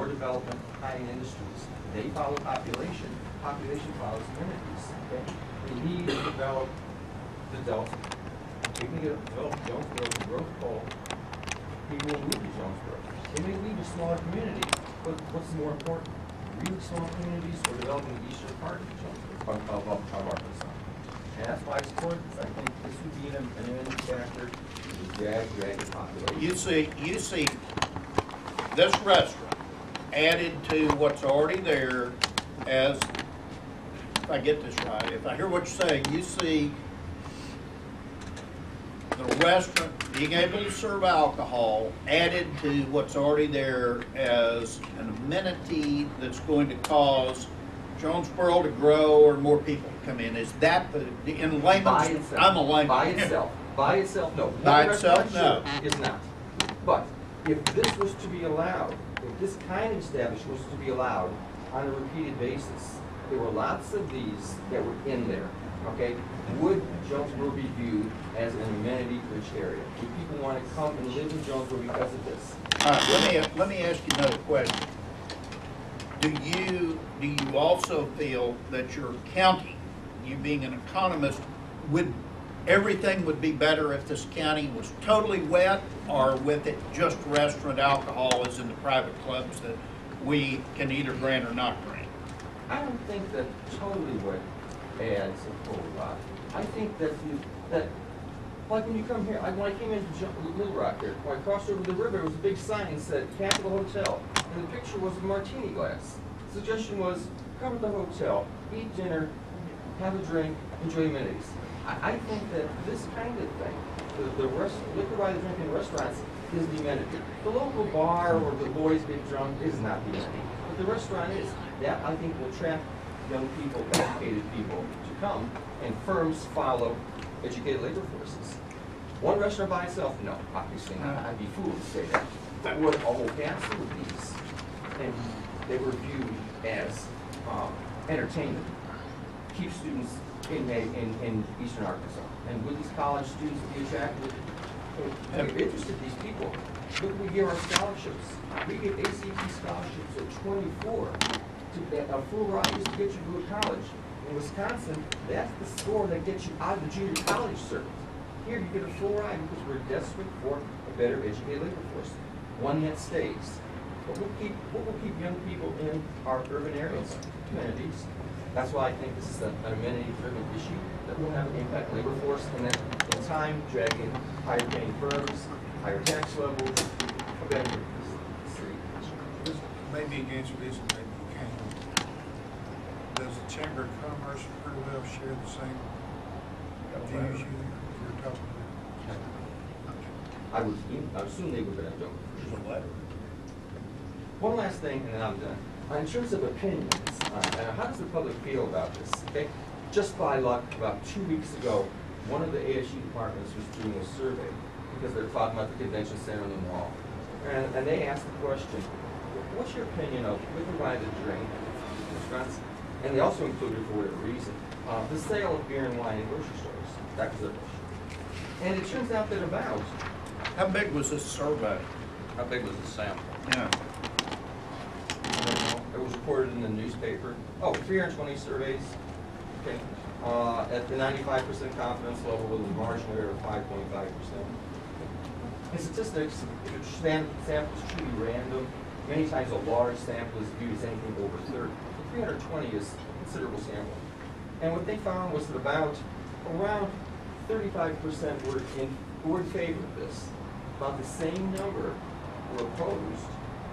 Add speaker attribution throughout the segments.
Speaker 1: more development, high-end industries. They follow population. Population follows amenities. Okay? We need to develop the Delta. We can get Jonesboro to growth pole. People will move to Jonesboro. They may leave to smaller communities, but what's more important? Really small communities or developing the eastern part of Jonesboro, of Arkansas. And that's why I support this. I think this would be an amenity factor to drag the population.
Speaker 2: You see this restaurant added to what's already there as, if I get this right, if I hear what you're saying, you see the restaurant being able to serve alcohol added to what's already there as an amenity that's going to cause Jonesboro to grow or more people to come in. Is that the in layman's? I'm a layman.
Speaker 1: By itself, no.
Speaker 2: By itself, no.
Speaker 1: It's not. But if this was to be allowed, if this kind of establishment was to be allowed on a repeated basis, there were lots of these that were in there. Okay, would Jonesboro be viewed as an amenity-rich area? Would people want to come and live in Jonesboro because of this?
Speaker 2: All right, let me ask you another question. Do you also feel that your county, you being an economist, everything would be better if this county was totally wet, or with it just restaurant alcohol as in the private clubs that we can either grant or not grant?
Speaker 1: I don't think that totally wet adds a whole lot. I think that like when you come here, when I came into Little Rock here, when I crossed over the river, there was a big sign that said Capitol Hotel, and the picture was a martini glass. The suggestion was, come to the hotel, eat dinner, have a drink, enjoy amenities. I think that this kind of thing, the liquor by the drink in restaurants is the amenity. The local bar or the boys get drunk is not the amenity, but the restaurant is. That, I think, will attract young people, educated people to come, and firms follow educated labor forces. One restaurant by itself, no, obviously not. I'd be fooled to say that. But what a whole cast of these, and they were viewed as entertainment, keep students in Eastern Arkansas. And would these college students be attracted? Have you interested these people? Look, we give our scholarships. We give ACT scholarships at 24. A full ride is to get you to go to college. In Wisconsin, that's the score that gets you out of the junior college circuit. Here, you get a full ride because we're desperate for a better educated labor force, one that stays. But what will keep young people in our urban areas, amenities? That's why I think this is an amenity-driven issue that will have an impact on labor force, and then in time, dragging higher-paying firms, higher tax levels, a better city.
Speaker 3: Maybe you can answer this, and maybe you can't. Does the Chamber of Commerce pretty well share the same views you're talking about?
Speaker 1: I would assume they would, but I don't.
Speaker 2: There's a letter.
Speaker 1: One last thing, and then I'm done. In terms of opinions, how does the public feel about this? Okay, just by luck, about 2 weeks ago, one of the ASU departments was doing a survey because they're talking about the convention center and the mall, and they asked the question, "What's your opinion of liquor by the drink in Wisconsin?" And they also included, for whatever reason, the sale of beer and wine in grocery stores. That was their question. And it turns out that about.
Speaker 2: How big was this survey?
Speaker 4: How big was the sample?
Speaker 2: Yeah.
Speaker 1: It was reported in the newspaper. Oh, 320 surveys. Okay. At the 95% confidence level with a marginal error of 5.5%. In statistics, if a sample is truly random, many times a large sample is viewed as anything over 30. So 320 is a considerable sample. And what they found was that around 35% were in favor of this. About the same number were opposed,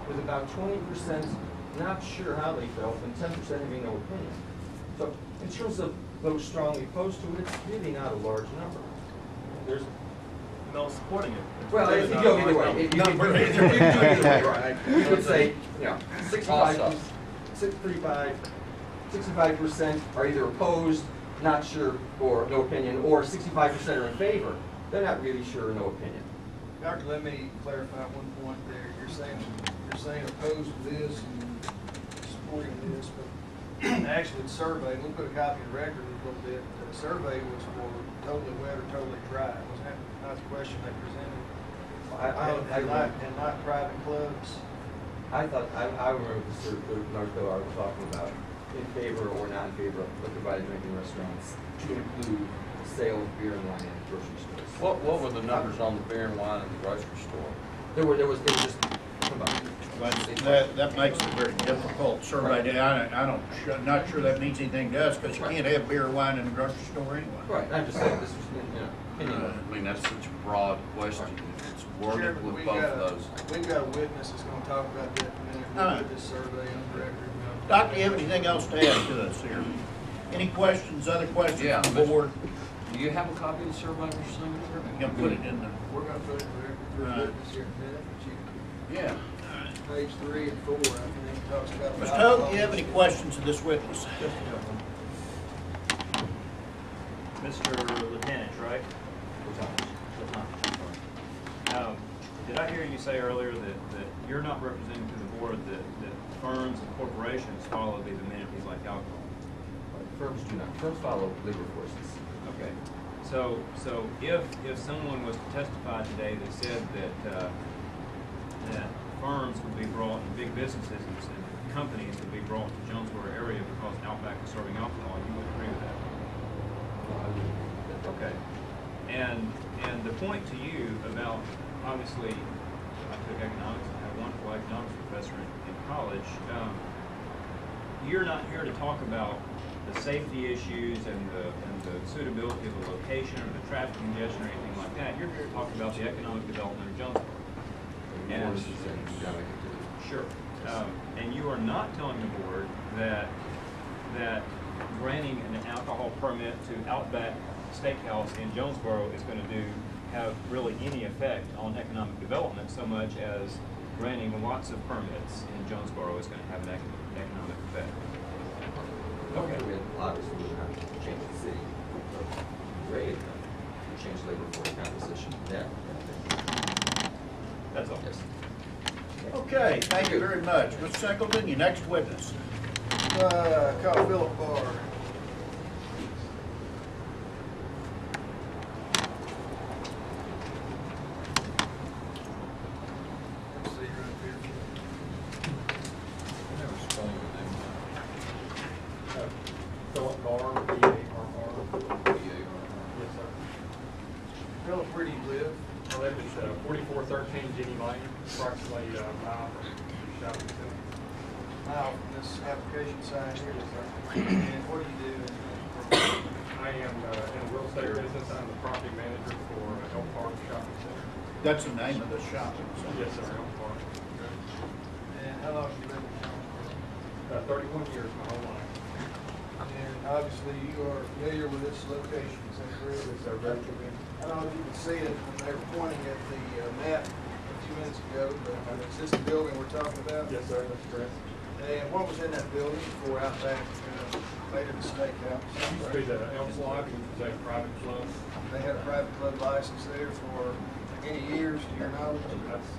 Speaker 1: with about 20% not sure how they felt, and 10% having no opinion. So in terms of those strongly opposed to it, it's really not a large number. There's
Speaker 5: no supporting it.
Speaker 1: Well, it can go either way. You could do it either way, right? You could say, 65% are either opposed, not sure, or no opinion, or 65% are in favor. They're not really sure or no opinion.
Speaker 3: Doctor, let me clarify one point there. You're saying opposed to this and supporting this, but actually the survey, we'll put a copy of the record a little bit. The survey was for totally wet or totally dry. Wasn't that not the question they presented? And not private clubs.
Speaker 1: I thought, I remember the Norco article talking about in favor or not in favor of liquor-provided drinking restaurants to include the sale of beer and wine in grocery stores.
Speaker 4: What were the numbers on the beer and wine in the grocery store?
Speaker 1: It was just combined.
Speaker 2: That makes it a very difficult survey. I'm not sure that means anything to us, because you can't have beer or wine in the grocery store anyway.
Speaker 1: Right, I'm just saying, this was, opinion.
Speaker 4: I mean, that's such a broad question. It's worded
Speaker 3: Chairman,
Speaker 4: with
Speaker 3: we've
Speaker 4: both
Speaker 3: got
Speaker 4: of
Speaker 3: a-
Speaker 4: those.
Speaker 3: We've got a witness that's gonna talk about that in a minute.
Speaker 2: All
Speaker 3: We'll
Speaker 2: right.
Speaker 3: put this survey on the record.
Speaker 2: Doc, do you have anything else to add to us here? Any questions, other questions
Speaker 4: Yeah,
Speaker 2: from the board?
Speaker 4: Do you have a copy of the survey or something?
Speaker 2: You can put it in there.
Speaker 3: We're gonna put it in the record for
Speaker 2: All
Speaker 3: a
Speaker 2: right.
Speaker 3: witness here in a minute, but you,
Speaker 4: Yeah.
Speaker 3: page 3 and 4, I think, talks about.
Speaker 2: Mr. Hope, do you have any questions of this witness?
Speaker 5: Mr. Lieutenant, right? Lieutenant, I'm sorry. Did I hear you say earlier that you're not representing to the board that firms and corporations follow these amenities like alcohol?
Speaker 1: Firms do not. Firms follow labor forces.
Speaker 5: Okay, so if someone was to testify today that said that firms would be brought, and big businesses and companies would be brought to Jonesboro area because Outback is serving alcohol, you would agree with that? Okay, and the point to you about, obviously, I took economics, I had a wonderful economics professor in college. You're not here to talk about the safety issues and the suitability of the location or the traffic congestion or anything like that. You're here to talk about the economic development of Jonesboro. And sure, and you are not telling the board that granting an alcohol permit to Outback Steakhouse in Jonesboro is going to have really any effect on economic development so much as granting lots of permits in Jonesboro is going to have an economic effect.
Speaker 1: Okay, we obviously would have to change the city grade, change labor force composition. Yeah.
Speaker 5: That's all.
Speaker 1: Yes.
Speaker 2: Okay, thank you very much. Mr. Singleton, your next witness.
Speaker 3: Call Philip Barr. Let's see right here.
Speaker 4: Never spelled your name.
Speaker 6: Philip Barr, B-A-R-R. Yes, sir.
Speaker 3: Philip, where do you live?
Speaker 6: I live at 4413 Jenny Lane, approximately a mile from the shopping center.
Speaker 3: Now, this application sign here, and what do you do?
Speaker 6: I am in a real estate business. I'm the property manager for Elk Park Shopping Center.
Speaker 2: That's the name of the shopping center.
Speaker 6: Yes, sir, Elk Park.
Speaker 3: And how long have you lived in town?
Speaker 6: 31 years, my whole life.
Speaker 3: And obviously you are familiar with this location, is that correct?
Speaker 6: Yes, sir, very convenient.
Speaker 3: I don't know if you can see it when they were pointing at the map a few minutes ago, but is this the building we're talking about?
Speaker 6: Yes, sir, that's correct.
Speaker 3: And what was in that building before Outback made it a steakhouse?
Speaker 6: It used to be the Elks Lodge, which was a private club.
Speaker 3: They had a private club license there for many years, to your knowledge?
Speaker 6: That's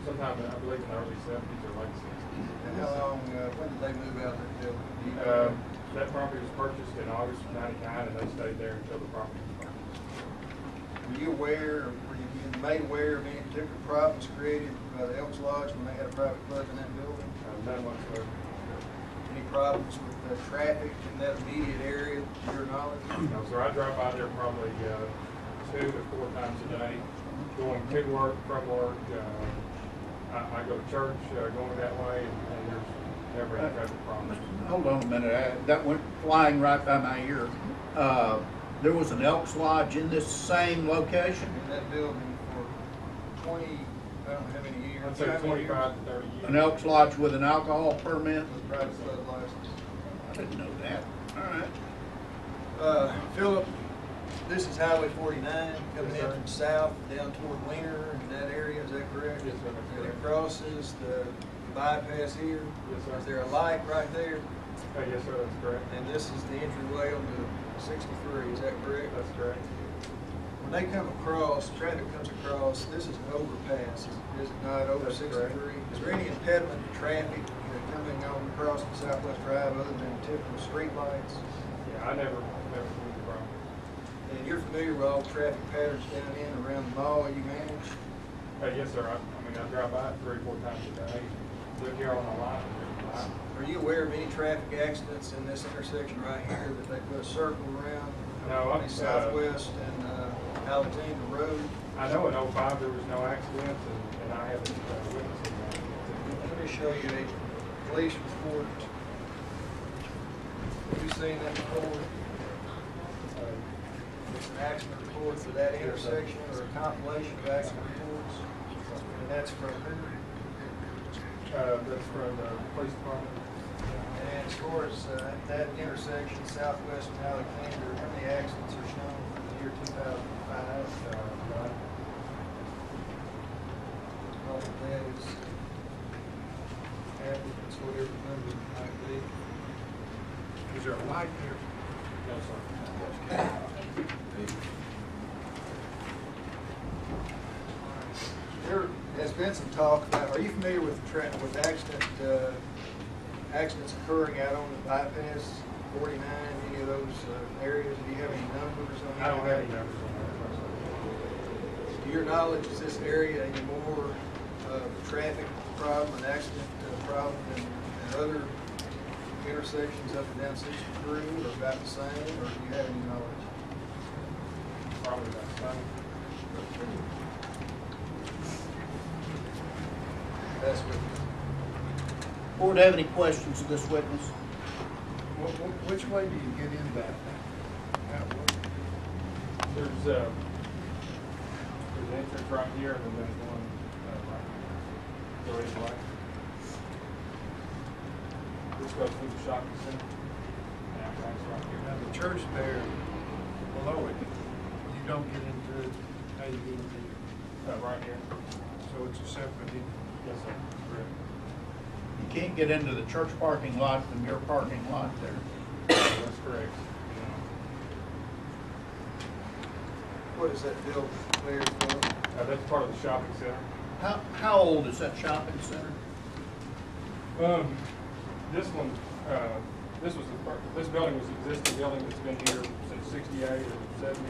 Speaker 6: sometime, I believe, in the early 70s or late 60s.
Speaker 3: And how long, when did they move out of that building? Do you know?
Speaker 6: That property was purchased in August of '99, and they stayed there until the property was purchased.
Speaker 3: Were you aware, were you made aware of any particular problems created by the Elks Lodge when they had a private club in that building?
Speaker 6: None whatsoever.
Speaker 3: Any problems with the traffic in that immediate area, to your knowledge?
Speaker 6: No, sir, I drive by there probably 2 to 4 times a day, going to work, from work. I go to church going that way, and there's never any traffic problems.
Speaker 2: Hold on a minute, that went flying right by my ear. There was an Elks Lodge in this same location?
Speaker 3: In that building for 20, I don't know how many years.
Speaker 6: I'd say
Speaker 3: How many
Speaker 6: 25
Speaker 3: years?
Speaker 6: to 30 years.
Speaker 2: An Elks Lodge with an alcohol permit?
Speaker 3: With private club license.
Speaker 2: I didn't know that. All right.
Speaker 3: Philip, this is Highway 49 coming
Speaker 6: Yes,
Speaker 3: in
Speaker 6: sir.
Speaker 3: from south down toward Wiener and that area, is that correct?
Speaker 6: Yes, sir, that's
Speaker 3: And it
Speaker 6: correct.
Speaker 3: crosses the bypass here?
Speaker 6: Yes, sir.
Speaker 3: Is there a light right there?
Speaker 6: Yes, sir, that's correct.
Speaker 3: And this is the entryway onto 63, is that correct?
Speaker 6: That's correct.
Speaker 3: When they come across, traffic comes across, this is an overpass, is it not, over
Speaker 6: That's
Speaker 3: 63?
Speaker 6: correct.
Speaker 3: Is there any impediment to traffic coming on across the Southwest Drive other than typical street lights?
Speaker 6: Yeah, I never seen the problem.
Speaker 3: And you're familiar with all the traffic patterns down in and around the mall you manage?
Speaker 6: Yes, sir. I mean, I drive by it 3 or 4 times a day. live here on the line.
Speaker 3: Are you aware of any traffic accidents in this intersection right here that they put a circle around?
Speaker 6: No,
Speaker 3: on the Southwest and Alexander Road?
Speaker 6: I know in '05 there was no accidents, and I haven't witnessed it.
Speaker 3: Let me show you a police report. Have you seen that before? It's an accident report for that intersection, or a compilation of accident reports. And that's from who?
Speaker 6: That's from the police department.
Speaker 3: And as far as that intersection, Southwest and Alexander, how many accidents are shown for the year 2005? All of that is average, whatever the number might be.
Speaker 6: Is there a light here? No, sir.
Speaker 3: There has been some talk about, are you familiar with accidents occurring out on the bypass 49, any of those areas? Do you have any numbers on that?
Speaker 6: I don't have any numbers on that.
Speaker 3: To your knowledge, is this area any more of a traffic problem, an accident problem than other intersections up and down 63, or about the same, or do you have any knowledge?
Speaker 6: Probably about the same.
Speaker 3: That's what.
Speaker 2: Board have any questions of this witness?
Speaker 3: Which way do you get in that?
Speaker 6: There's an entrance right here, and then there's one right here. Go either way. This goes through the shopping center. And Outback's right here.
Speaker 7: Now, the church there below it, you don't get into it, how you get into it?
Speaker 6: Right here.
Speaker 7: So it's a separate entity.
Speaker 6: Yes, sir. Correct.
Speaker 2: You can't get into the church parking lot from your parking lot there.
Speaker 6: That's correct.
Speaker 3: What is that building there for?
Speaker 6: That's part of the shopping center.
Speaker 2: How old is that shopping center?
Speaker 6: This one, this building was an existing building that's been here since '68 or '70,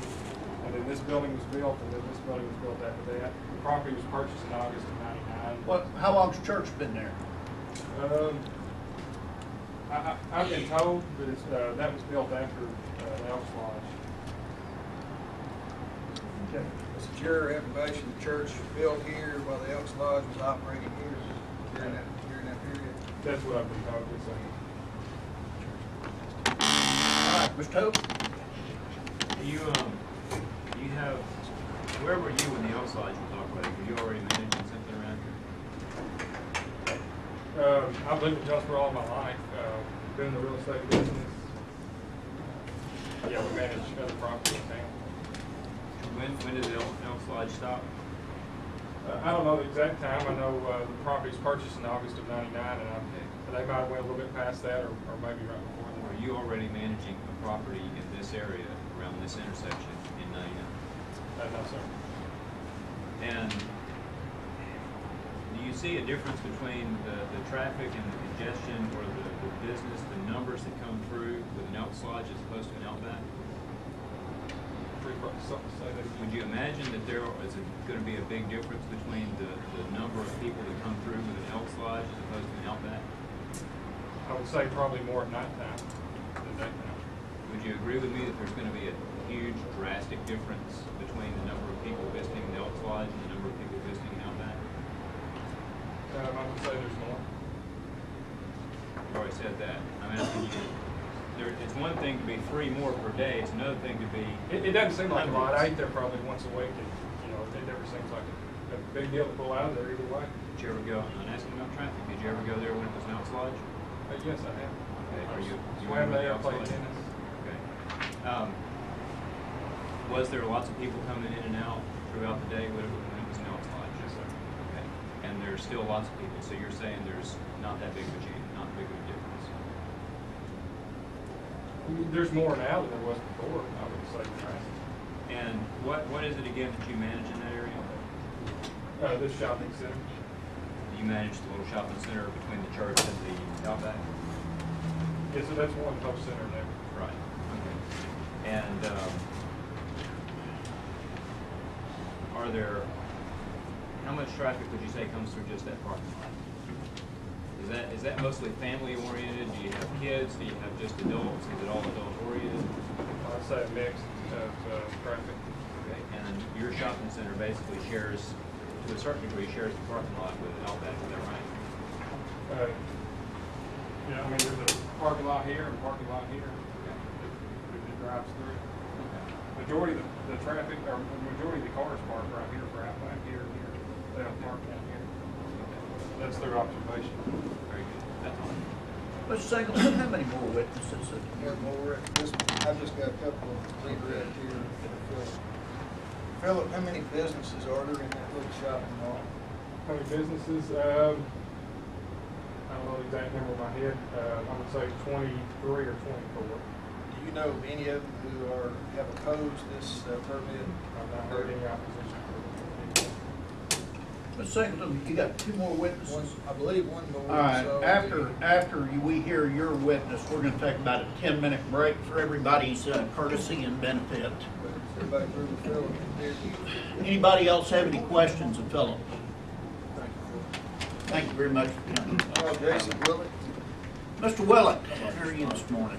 Speaker 6: and then this building was built, and then this building was built after that. The property was purchased in August of '99.
Speaker 2: How long's church been there?
Speaker 6: I've been told that it's, that was built after the Elks Lodge.
Speaker 2: Okay.
Speaker 3: Was it your information the church was built here while the Elks Lodge was operating here during that period?
Speaker 6: That's what I've been told.
Speaker 2: All right, Mr. Hope?
Speaker 5: You have, where were you when the Elks Lodge was operating? Were you already managing something around here?
Speaker 6: I've lived in Jonesboro all my life. Been in the real estate business. Yeah, we manage other property in town.
Speaker 5: When did the Elks Lodge stop?
Speaker 6: I don't know the exact time. I know the property was purchased in August of '99, and they might have went a little bit past that, or maybe right before that.
Speaker 5: Were you already managing a property in this area around this intersection in '99?
Speaker 6: No, sir.
Speaker 5: And do you see a difference between the traffic and the congestion, or the business, the numbers that come through with an Elks Lodge as opposed to an Outback? Would you imagine that there is going to be a big difference between the number of people that come through with an Elks Lodge as opposed to an Outback?
Speaker 6: I would say probably more at nighttime than daytime.
Speaker 5: Would you agree with me that there's going to be a huge, drastic difference between the number of people visiting the Elks Lodge and the number of people visiting an Outback?
Speaker 6: I would say there's more.
Speaker 5: You already said that. I'm asking you. It's one thing to be 3 more per day. It's another thing to be.
Speaker 6: It doesn't seem like a lot. I
Speaker 5: hundreds.
Speaker 6: eat there probably once a week, and it never seems like a big deal to pull out of there either way.
Speaker 5: Did you ever go? I'm not asking about traffic. Did you ever go there when it was an Elks Lodge?
Speaker 6: Yes, I have.
Speaker 5: Okay. Are you
Speaker 6: Swam
Speaker 5: remember the
Speaker 6: there,
Speaker 5: Elks
Speaker 6: played
Speaker 5: Lodge?
Speaker 6: tennis.
Speaker 5: Okay. Was there lots of people coming in and out throughout the day when it was an Elks Lodge?
Speaker 6: Yes, sir.
Speaker 5: Okay. And there's still lots of people. So you're saying there's not that big of a change, not big of a difference.
Speaker 6: There's more now than there was before, I would say.
Speaker 5: And what is it again that you manage in that area?
Speaker 6: This shopping center.
Speaker 5: You manage the little shopping center between the church and the Outback?
Speaker 6: Yeah, so that's one post center there.
Speaker 5: Right. Okay. And are there, how much traffic would you say comes through just that parking lot? Is that mostly family oriented? Do you have kids? Do you have just adults? Is it all adult oriented?
Speaker 6: I'd say a mix of traffic.
Speaker 5: Okay, and your shopping center basically shares, to a certain degree, shares the parking lot with Outback, is that right?
Speaker 6: Yeah, I mean, there's a parking lot here and a parking lot here. It drives through. Majority of the traffic, or majority of the cars park right here for Outback, here and here. They don't park out here. That's their observation.
Speaker 5: Very good. That's all.
Speaker 2: Mr. Singleton, how many more witnesses?
Speaker 3: One more, I've just got a couple of redirect here. Philip, how many businesses are there in that little shopping mall?
Speaker 6: How many businesses? I don't know the exact number in my head. I would say 23 or 24.
Speaker 3: Do you know of any of them who have opposed this permit?
Speaker 6: I've not heard any opposition.
Speaker 2: Mr. Singleton, you got two more witnesses?
Speaker 3: I believe one more.
Speaker 2: All right,
Speaker 3: so-
Speaker 2: after we hear your witness, we're gonna take about a 10-minute break for everybody's courtesy and benefit.
Speaker 3: Everybody through with Philip here.
Speaker 2: Anybody else have any questions of Philip?
Speaker 3: Thank you,
Speaker 2: Thank you very much for coming.
Speaker 3: Philip. Jason Willett.
Speaker 2: Mr. Willett, how are you this morning?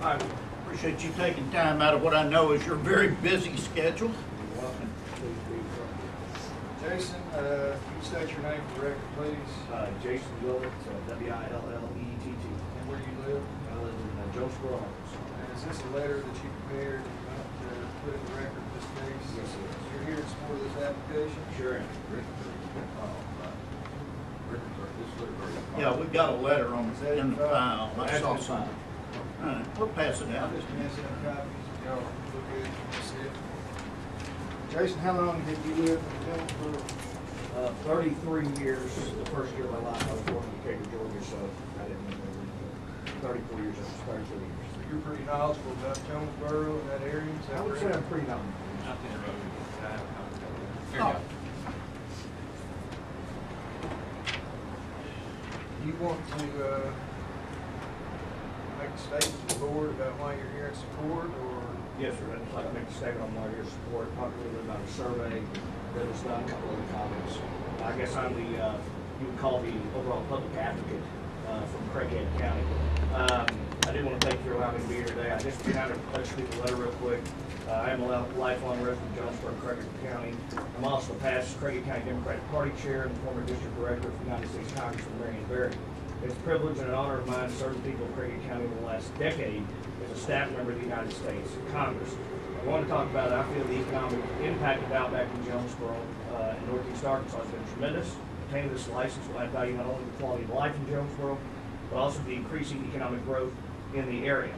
Speaker 2: I appreciate you taking time out of what I know is your very busy schedule.
Speaker 3: Jason, can you state your name for the record, please?
Speaker 8: Jason Willett, Willettt.
Speaker 3: And where you live?
Speaker 8: I live in Jonesboro, Arkansas.
Speaker 3: And is this a letter that you prepared to put in the record of this case?
Speaker 8: Yes, it is.
Speaker 3: You're here in support of this application?
Speaker 8: Sure am.
Speaker 2: Yeah, we've got a letter on
Speaker 3: Is that
Speaker 2: in the file. I
Speaker 8: That's
Speaker 2: saw
Speaker 8: the
Speaker 2: some.
Speaker 8: file.
Speaker 2: All right, we'll pass it
Speaker 3: I'm
Speaker 2: out.
Speaker 3: just passing out copies. Y'all look at it and see it. Jason, how long have you lived in Jonesboro?
Speaker 8: 33 years. The first year of my life, I was born in Decatur, Georgia, so I didn't move over. 34 years, that's 33 years.
Speaker 3: So you're pretty knowledgeable about Jonesboro and that area? Is that
Speaker 8: I would say
Speaker 3: correct?
Speaker 8: I'm pretty knowledgeable.
Speaker 5: Not to interrupt you, but I have a comment. Here
Speaker 2: Oh.
Speaker 5: you go.
Speaker 3: You want to make a statement to the board about why you're here in support, or?
Speaker 8: Yes, sir. I'd like to make a statement on why your support, talk a little bit about a survey that was done, a couple of comments. I guess I'm the, you would call the overall public advocate from Craighead County. I did want to thank you for allowing me to be here today. I just kind of let's read the letter real quick. I am a lifelong resident of Jonesboro, Craighead County. I'm also a past Craighead County Democratic Party chair and former district director for United States Congressman Marion Barrett. It's a privilege and an honor of mine to serve the people of Craighead County over the last decade as a staff member of the United States Congress. I want to talk about, I feel the economic impact of Outback in Jonesboro and Northeast Arkansas has been tremendous. Obtaining this license will add value not only to the quality of life in Jonesboro, but also the increasing economic growth in the area.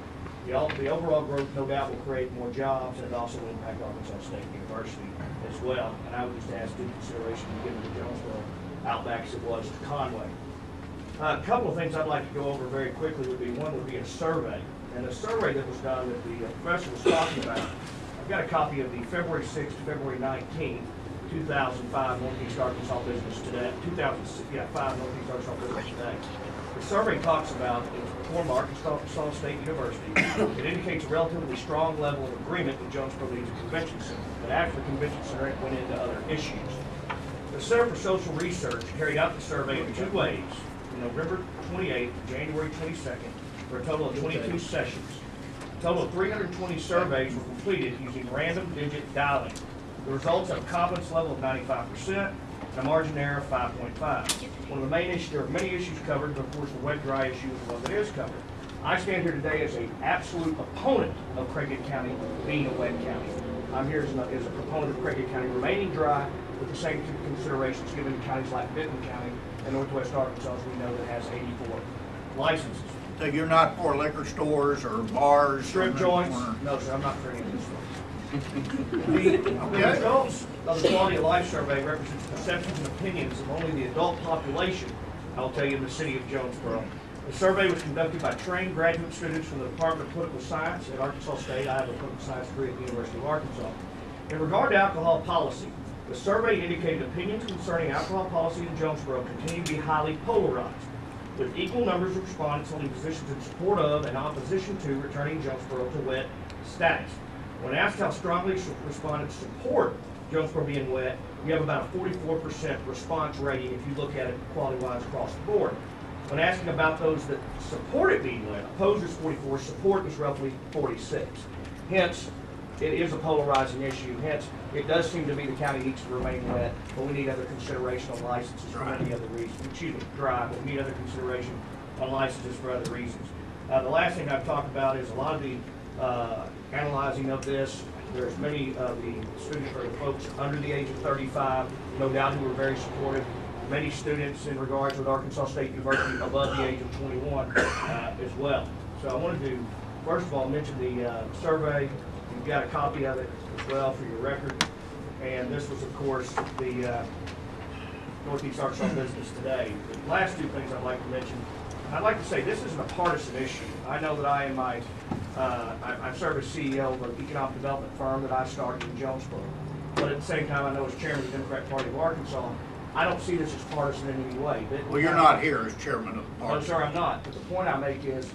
Speaker 8: The overall growth, no doubt, will create more jobs, and it also will impact Arkansas State University as well. And I would just ask due consideration to given to Jonesboro Outback as it was to Conway. A couple of things I'd like to go over very quickly would be, one would be a survey. And the survey that was done that the professor was talking about, I've got a copy of the February 6th to February 19th, 2005 Northeast Arkansas Business Today, 2005 Northeast Arkansas Business Today. The survey talks about, it was performed by Arkansas State University. It indicates a relatively strong level of agreement with Jonesboro needs a convention center. But after the convention center, it went into other issues. The Center for Social Research carried out the survey in 2 ways, from November 28th to January 22nd, for a total of 22 sessions. A total of 320 surveys were completed using random digit dialing. The results have a confidence level of 95% and a margin error of 5.5. One of the main issues, there are many issues covered, but of course the wet-dry issue is the one that is covered. I stand here today as an absolute opponent of Craighead County being a wet county. I'm here as a proponent of Craighead County remaining dry with the same considerations given to counties like Benton County and Northwest Arkansas, as we know, that has 84 licenses.
Speaker 2: So you're not for liquor stores or bars?
Speaker 8: Strip joints? No, sir, I'm not for any of this. The results of the quality of life survey represents perceptions and opinions of only the adult population, I'll tell you, in the city of Jonesboro. The survey was conducted by trained graduate students from the Department of Political Science at Arkansas State. I have a political science degree at the University of Arkansas. In regard to alcohol policy, the survey indicated opinions concerning alcohol policy in Jonesboro continue to be highly polarized, with equal numbers of respondents holding positions in support of and opposition to returning Jonesboro to wet status. When asked how strongly respondents support Jonesboro being wet, we have about a 44% response rating if you look at it quality-wise across the board. When asking about those that support it being wet, opposed is 44, support is roughly 46. Hence, it is a polarizing issue. Hence, it does seem to be the county needs to remain wet, but we need other consideration on licenses for many other reasons. Excuse me, dry, but we need other consideration on licenses for other reasons. The last thing I've talked about is a lot of the analyzing of this. There's many of the students or the folks under the age of 35, no doubt, who are very supportive. Many students in regards with Arkansas State University above the age of 21 as well. So I wanted to, first of all, mention the survey. You've got a copy of it as well for your record. And this was, of course, the Northeast Arkansas Business Today. The last two things I'd like to mention. I'd like to say this isn't a partisan issue. I know that I serve as CEO of an economic development firm that I started in Jonesboro. But at the same time, I know as chairman of the Democratic Party of Arkansas, I don't see this as partisan in any way.
Speaker 2: Well, you're not here as chairman of the
Speaker 8: No,
Speaker 2: party.
Speaker 8: sir, I'm not. But the point I make is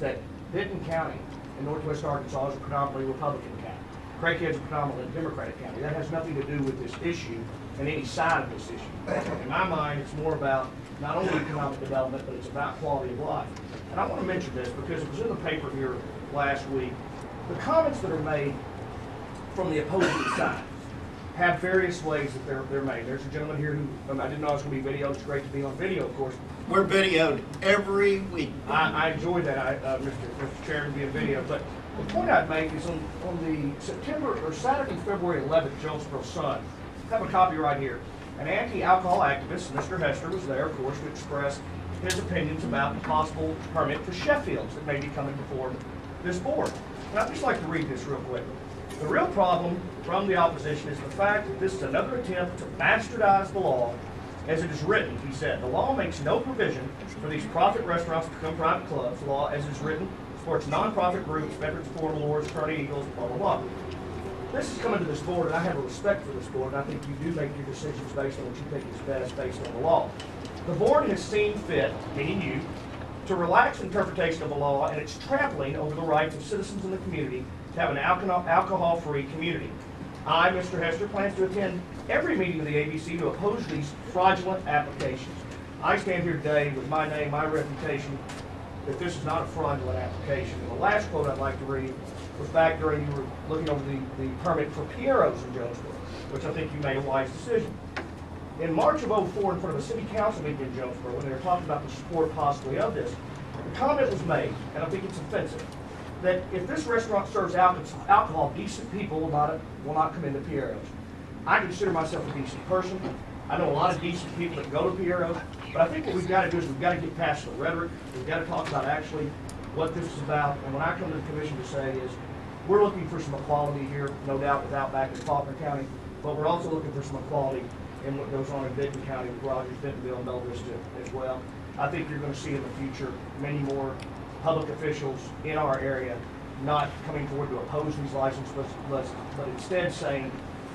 Speaker 8: that Benton County in northwest Arkansas is a predominantly Republican county. Craighead's a predominantly Democratic county. That has nothing to do with this issue and any side of this issue. In my mind, it's more about not only economic development, but it's about quality of life. And I want to mention this because it was in the paper here last week. The comments that are made from the opposing side have various ways that they're made. There's a gentleman here who, I didn't know it was going to be video. It's great to be on video, of course.
Speaker 2: We're videoed every week.
Speaker 8: I enjoy that, Mr. Chairman, being video. But the point I'd make is on the Saturday, February 11th, Jonesboro Sun, I have a copy right here. An anti-alcohol activist, Mr. Hester, was there, of course, to express his opinions about the possible permit for Sheffields that may be coming before this board. And I'd just like to read this real quick. The real problem from the opposition is the fact that this is another attempt to bastardize the law as it is written. He said, the law makes no provision for these profit restaurants to become private clubs. The law, as it is written, supports nonprofit groups, veterans forum lords, attorney eagles, blah, blah, blah. This is coming to this board, and I have a respect for this board, and I think you do make your decisions based on what you think is best based on the law. The board has seen fit, meaning you, to relax interpretation of the law, and it's trampling over the rights of citizens in the community to have an alcohol-free community. I, Mr. Hester, plans to attend every meeting of the ABC to oppose these fraudulent applications. I stand here today with my name, my reputation, that this is not a fraudulent application. And the last quote I'd like to read was back during you were looking over the permit for Piero's in Jonesboro, which I think you made a wise decision. In March of '04, in front of a city council meeting in Jonesboro, when they were talking about the support possibly of this, the comment was made, and I think it's offensive, that if this restaurant serves alcohol, decent people will not come into Piero's. I consider myself a decent person. I know a lot of decent people that go to Piero's, but I think what we've got to do is we've got to get past the rhetoric. We've got to talk about actually what this is about. And when I come to the commission to say is, we're looking for some equality here, no doubt, with Outback in Faulkner County, but we're also looking for some equality in what goes on in Benton County with Rogers, Bentonville, and Bella Vista as well. I think you're going to see in the future many more public officials in our area not coming forward to oppose these licenses, but instead saying,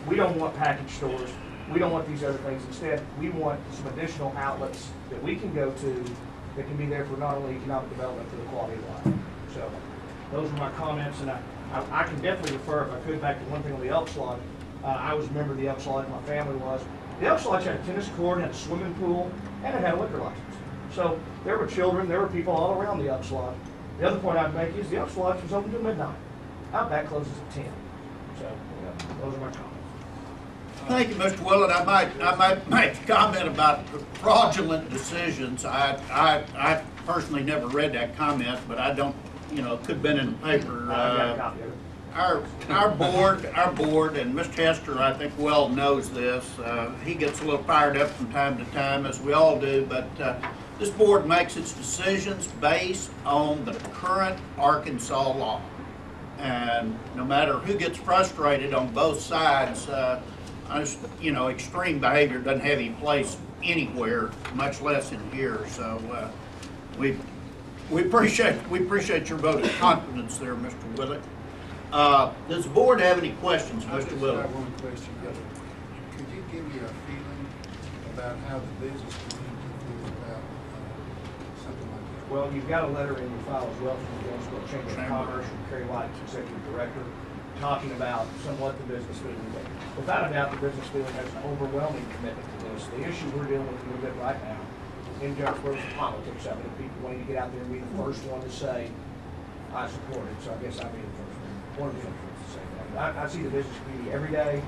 Speaker 8: we don't want package stores, we don't want these other things. Instead, we want some additional outlets that we can go to that can be there for not only economic development, but the quality of life. So those are my comments, and I can definitely refer, if I could, back to one thing on the Elks Lodge. I was a member of the Elks Lodge, my family was. The Elks Lodge had a tennis court, had a swimming pool, and it had a liquor license. So there were children, there were people all around the Elks Lodge. The other point I'd make is the Elks Lodge was open till midnight. Outback closes at 10. So those are my comments.
Speaker 2: Thank you, Mr. Willett. I might make a comment about fraudulent decisions. I personally never read that comment, but I don't, it could have been in the paper.
Speaker 8: I got a copy of it.
Speaker 2: Our board, and Mr. Hester, I think, well knows this. He gets a little fired up from time to time, as we all do, but this board makes its decisions based on the current Arkansas law. And no matter who gets frustrated on both sides, extreme behavior doesn't have any place anywhere, much less in here. So we appreciate your vote of confidence there, Mr. Willett. Does the board have any questions, Mr. Willett?
Speaker 7: I have one question. Could you give me a feeling about how the business community feels about something like that?
Speaker 8: Well, you've got a letter in your file as well from the Jonesboro Chamber of Commerce from Kerry White, Executive Director. talking about somewhat the business feeling. Without a doubt, the business feeling has an overwhelming commitment to this. The issue we're dealing with a little bit right now in Jonesboro is the politics of it, and people wanting to get out there and be the first one to say, I support it. So I guess I'll be the first one of the first ones to say that. I see the business community every day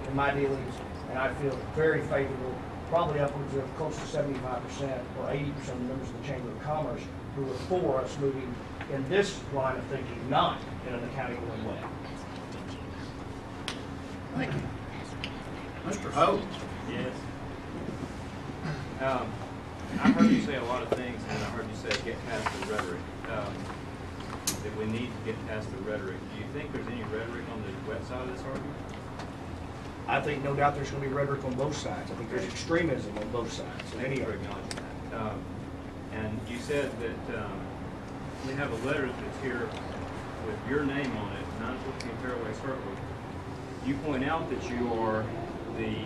Speaker 8: in my dealings, and I feel very favorable, probably upwards of close to 75% or 80% of the members of the Chamber of Commerce who are for us moving in this line of thinking, not in an accounting-only way.
Speaker 2: Thank you. Mr. Hope?
Speaker 5: Yes. I heard you say a lot of things, and I heard you say get past the rhetoric. That we need to get past the rhetoric. Do you think there's any rhetoric on the west side of this argument?
Speaker 8: I think no doubt there's going to be rhetoric on both sides. I think there's extremism on both sides in any
Speaker 5: for
Speaker 8: argument.
Speaker 5: acknowledging that. And you said that we have a letter that's here with your name on it, 914 Fairway Circle. You point out that you are the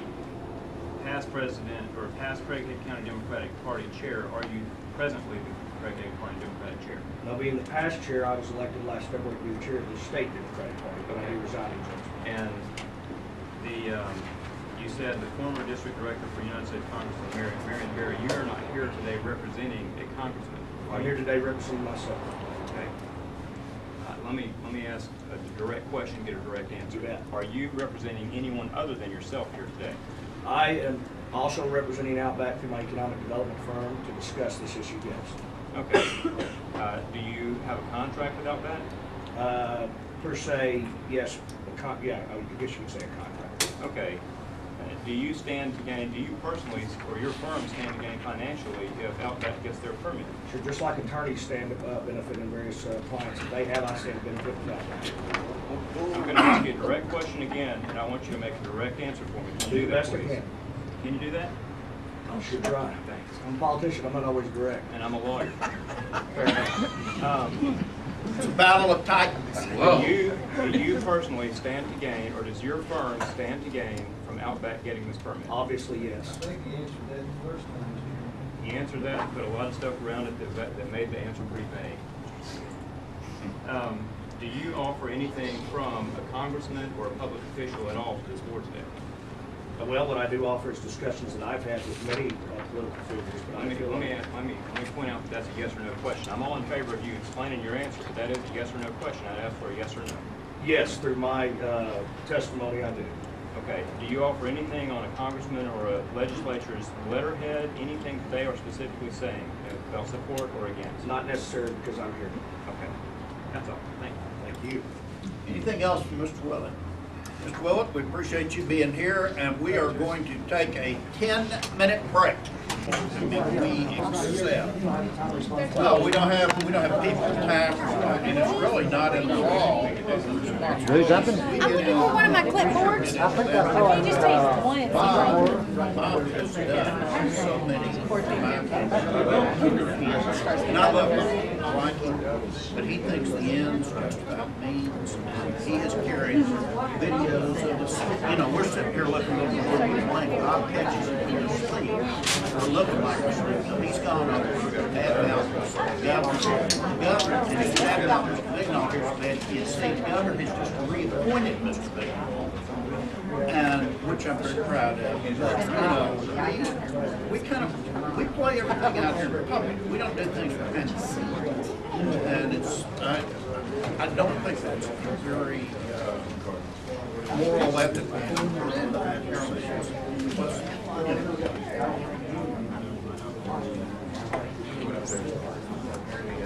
Speaker 5: past president or past Craighead County Democratic Party chair. Are you presently the Craighead County Democratic chair?
Speaker 8: Now, being the past chair, I was elected last February to be the chair of the state Democratic Party, but I do reside in Jonesboro.
Speaker 5: And you said the former district director for United States Congressman Marion Barry, you are not here today representing a congressman.
Speaker 8: I'm here today representing myself.
Speaker 5: Okay. Let me ask a direct question, get a direct answer.
Speaker 8: You bet.
Speaker 5: Are you representing anyone other than yourself here today?
Speaker 8: I am also representing Outback through my economic development firm to discuss this issue, yes.
Speaker 5: Okay. Do you have a contract with Outback?
Speaker 8: Per se, yes. Yeah, I guess you could say a contract.
Speaker 5: Okay. Do you stand to gain, do you personally, or your firm stand to gain financially if Outback gets their permit?
Speaker 8: Sure, just like attorneys stand to benefit in various clients that they have, I stand to benefit from Outback.
Speaker 5: I'm going to ask you a direct question again, and I want you to make a direct answer for me. Can you
Speaker 8: Do the best I
Speaker 5: please?
Speaker 8: can.
Speaker 5: Can you do that?
Speaker 8: I'll sure try.
Speaker 5: Thanks.
Speaker 8: I'm a politician, I'm not always direct.
Speaker 5: And I'm a lawyer. Fair enough.
Speaker 2: It's a battle of titans.
Speaker 5: Do you personally stand to gain, or does your firm stand to gain from Outback getting this permit?
Speaker 8: Obviously,
Speaker 3: I
Speaker 8: yes.
Speaker 3: think he answered that the first time.
Speaker 5: He answered that, put a lot of stuff around it that made the answer pretty vague. Do you offer anything from a congressman or a public official at all to this board today?
Speaker 8: Well, what I do offer is discussions that I've had with many political figures, but I feel
Speaker 5: Let me point out that that's a yes or no question. I'm all in favor of you explaining your answer, but that is a yes or no question. I'd ask for a yes or no.
Speaker 8: yes, through my testimony, I do.
Speaker 5: Okay. Do you offer anything on a congressman or a legislature's letterhead, anything that they are specifically saying about support or against?
Speaker 8: It's not necessary because I'm here.
Speaker 5: Okay. That's all. Thank you.
Speaker 8: Thank you.
Speaker 2: Anything else from Mr. Willett? Mr. Willett, we appreciate you being here, and we are going to take a 10-minute break. And then we accept. No, we don't have people tax, and it's really not in the law.
Speaker 9: Do something?
Speaker 2: We
Speaker 10: I'm looking for one of my clipboards. Can you just take one? It's
Speaker 2: Bob has done so many. And I love him, I like him, but he thinks the ends just about means. He is carrying videos of us, you know, we're sitting here looking at the board playing, Bob catches it in his sleep. We're looking like this, he's gone over to Bad Mountains, Governor, and his Bad Mountains, Big Knockers, that his state governor has just reappointed Mr. Big. And which I'm very proud of. You know, we play everything out here in public. We don't do things for fantasy. And it's I don't think that's very moral, ethical.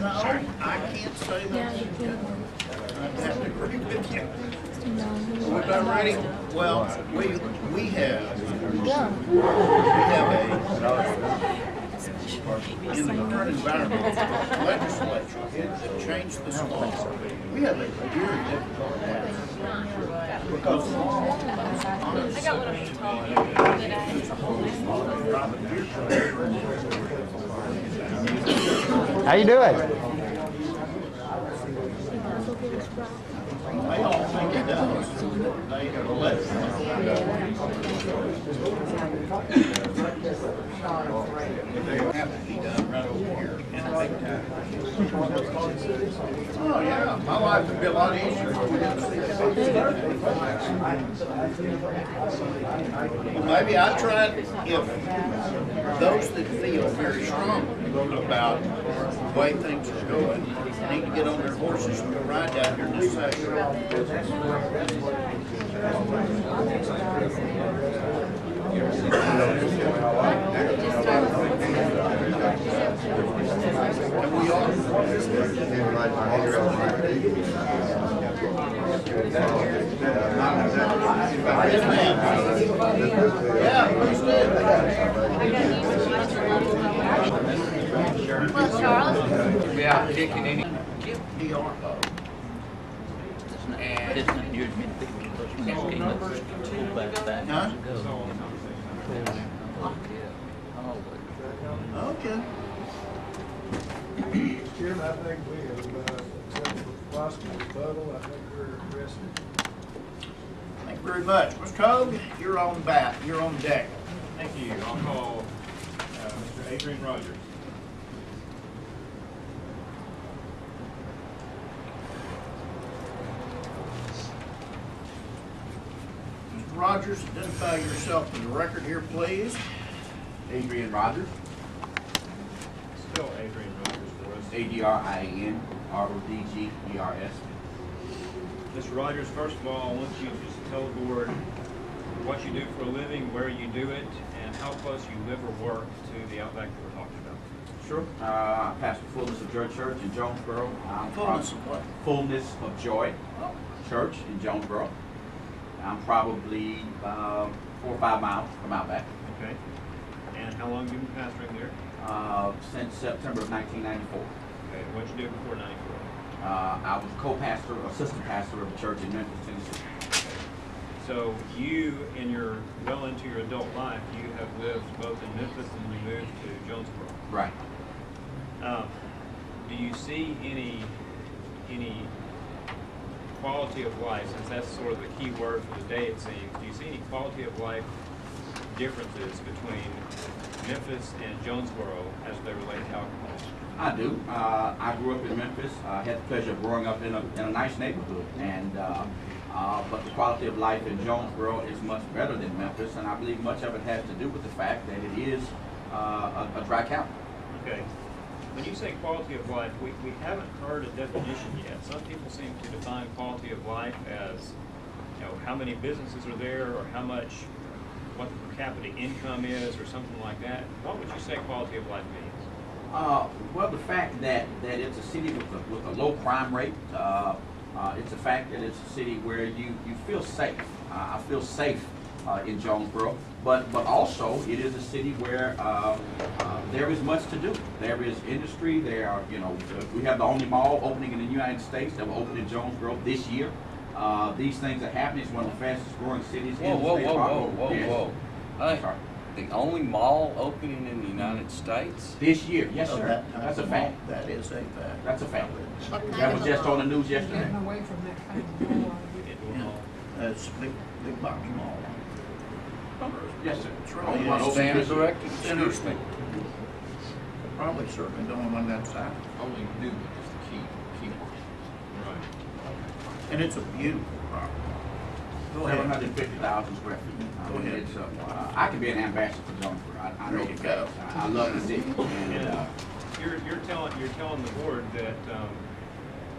Speaker 2: No, I can't say that.
Speaker 10: Yeah, you can.
Speaker 2: I have to agree with you. We're about ready? Well, we have in the current environment, legislature that changed this law. We have a very difficult task because
Speaker 10: I got one of them tall.
Speaker 9: How you doing?
Speaker 2: they all think it does. They have let They have to be done right over here. And wait time. Oh, yeah, my life would be a lot easier if we didn't see that. Maybe I tried, if those that feel very strongly about the way things are going, need to get on their horses and go ride down here this session. And we are. Yes, ma'am. Yeah, please do.
Speaker 10: Well, Charles,
Speaker 4: Yeah, picking any.
Speaker 2: Give DR.
Speaker 4: And
Speaker 2: Huh? Okay.
Speaker 3: Chairman, I think we have, except for possible rebuttal, I think we're arrested.
Speaker 2: Thank you very much. Mr. Hogue, you're on back. You're on deck.
Speaker 5: Thank you. I'll call Mr. Adrian Rogers.
Speaker 2: Mr. Rogers, identify yourself for the record here, please.
Speaker 11: Adrian Rogers,
Speaker 5: Still Adrian Rogers for us.
Speaker 11: ADRIAN-RODGERS.
Speaker 5: Mr. Rogers, first of all, I want you to just tell the board what you do for a living, where you do it, and how close you live or work to the Outback that we're talking about.
Speaker 11: Sure. I pastor Fullness of Joy Church in Jonesboro.
Speaker 2: Fullness of what?
Speaker 11: Fullness of Joy Church in Jonesboro. I'm probably 4 or 5 miles from Outback.
Speaker 5: Okay. And how long have you been pastoring there?
Speaker 11: Since September of 1994.
Speaker 5: Okay. What'd you do before '94?
Speaker 11: I was co-pastor, assistant pastor of a church in Memphis, Tennessee.
Speaker 5: So you, well into your adult life, you have lived both in Memphis and you moved to Jonesboro.
Speaker 11: Right.
Speaker 5: Do you see any quality of life, since that's sort of the key word for the day it seems, do you see any quality of life differences between Memphis and Jonesboro as they relate to alcohol?
Speaker 11: I do. I grew up in Memphis. I had the pleasure of growing up in a nice neighborhood, and but the quality of life in Jonesboro is much better than Memphis, and I believe much of it has to do with the fact that it is a dry county.
Speaker 5: Okay. When you say quality of life, we haven't heard a definition yet. Some people seem to define quality of life as, how many businesses are there, or what the per capita income is, or something like that. What would you say quality of life means?
Speaker 11: Well, the fact that it's a city with a low crime rate. It's a fact that it's a city where you feel safe. I feel safe in Jonesboro, but also it is a city where there is much to do. There is industry. There are, we have the only mall opening in the United States that will open in Jonesboro this year. These things are happening. It's one of the fastest growing cities in the state of Arkansas.
Speaker 4: Whoa.
Speaker 11: Sorry.
Speaker 4: The only mall opening in the United States?
Speaker 11: This year, yes, sir. That's a fact.
Speaker 2: That is a fact.
Speaker 11: That's a fact. That was just on the news yesterday.
Speaker 10: getting away from that kind of mall.
Speaker 5: Indoor mall?
Speaker 2: That's big box mall.
Speaker 11: Yes, sir.
Speaker 2: It's really
Speaker 11: One
Speaker 2: is.
Speaker 11: open
Speaker 4: Stand
Speaker 11: this year.
Speaker 4: corrected, excuse me.
Speaker 2: Probably certainly the only one that size.
Speaker 4: Only new is the key word.
Speaker 5: Right.
Speaker 2: And it's a beautiful property. Go ahead.
Speaker 11: 750,000 square feet.
Speaker 2: Go ahead.
Speaker 11: It's, I could be an ambassador for Jonesboro. I know
Speaker 2: There you
Speaker 11: the
Speaker 2: go.
Speaker 11: facts. I love the city. And,
Speaker 5: You're telling the board that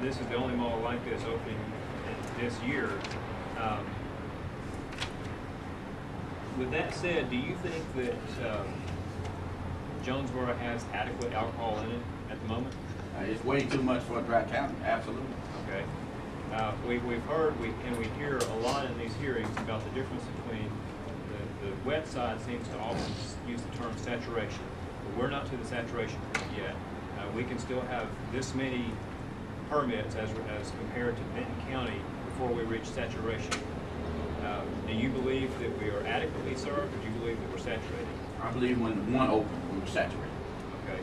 Speaker 5: this is the only mall like this opening this year. With that said, do you think that Jonesboro has adequate alcohol in it at the moment?
Speaker 11: it's way too much for a dry county. Absolutely.
Speaker 5: Okay. We've heard and we hear a lot in these hearings about the difference between the wet side seems to often use the term saturation, but we're not to the saturation point yet. We can still have this many permits as compared to Benton County before we reach saturation. Do you believe that we are adequately served, or do you believe that we're saturated?
Speaker 11: I believe when one opened, we were saturated.
Speaker 5: Okay.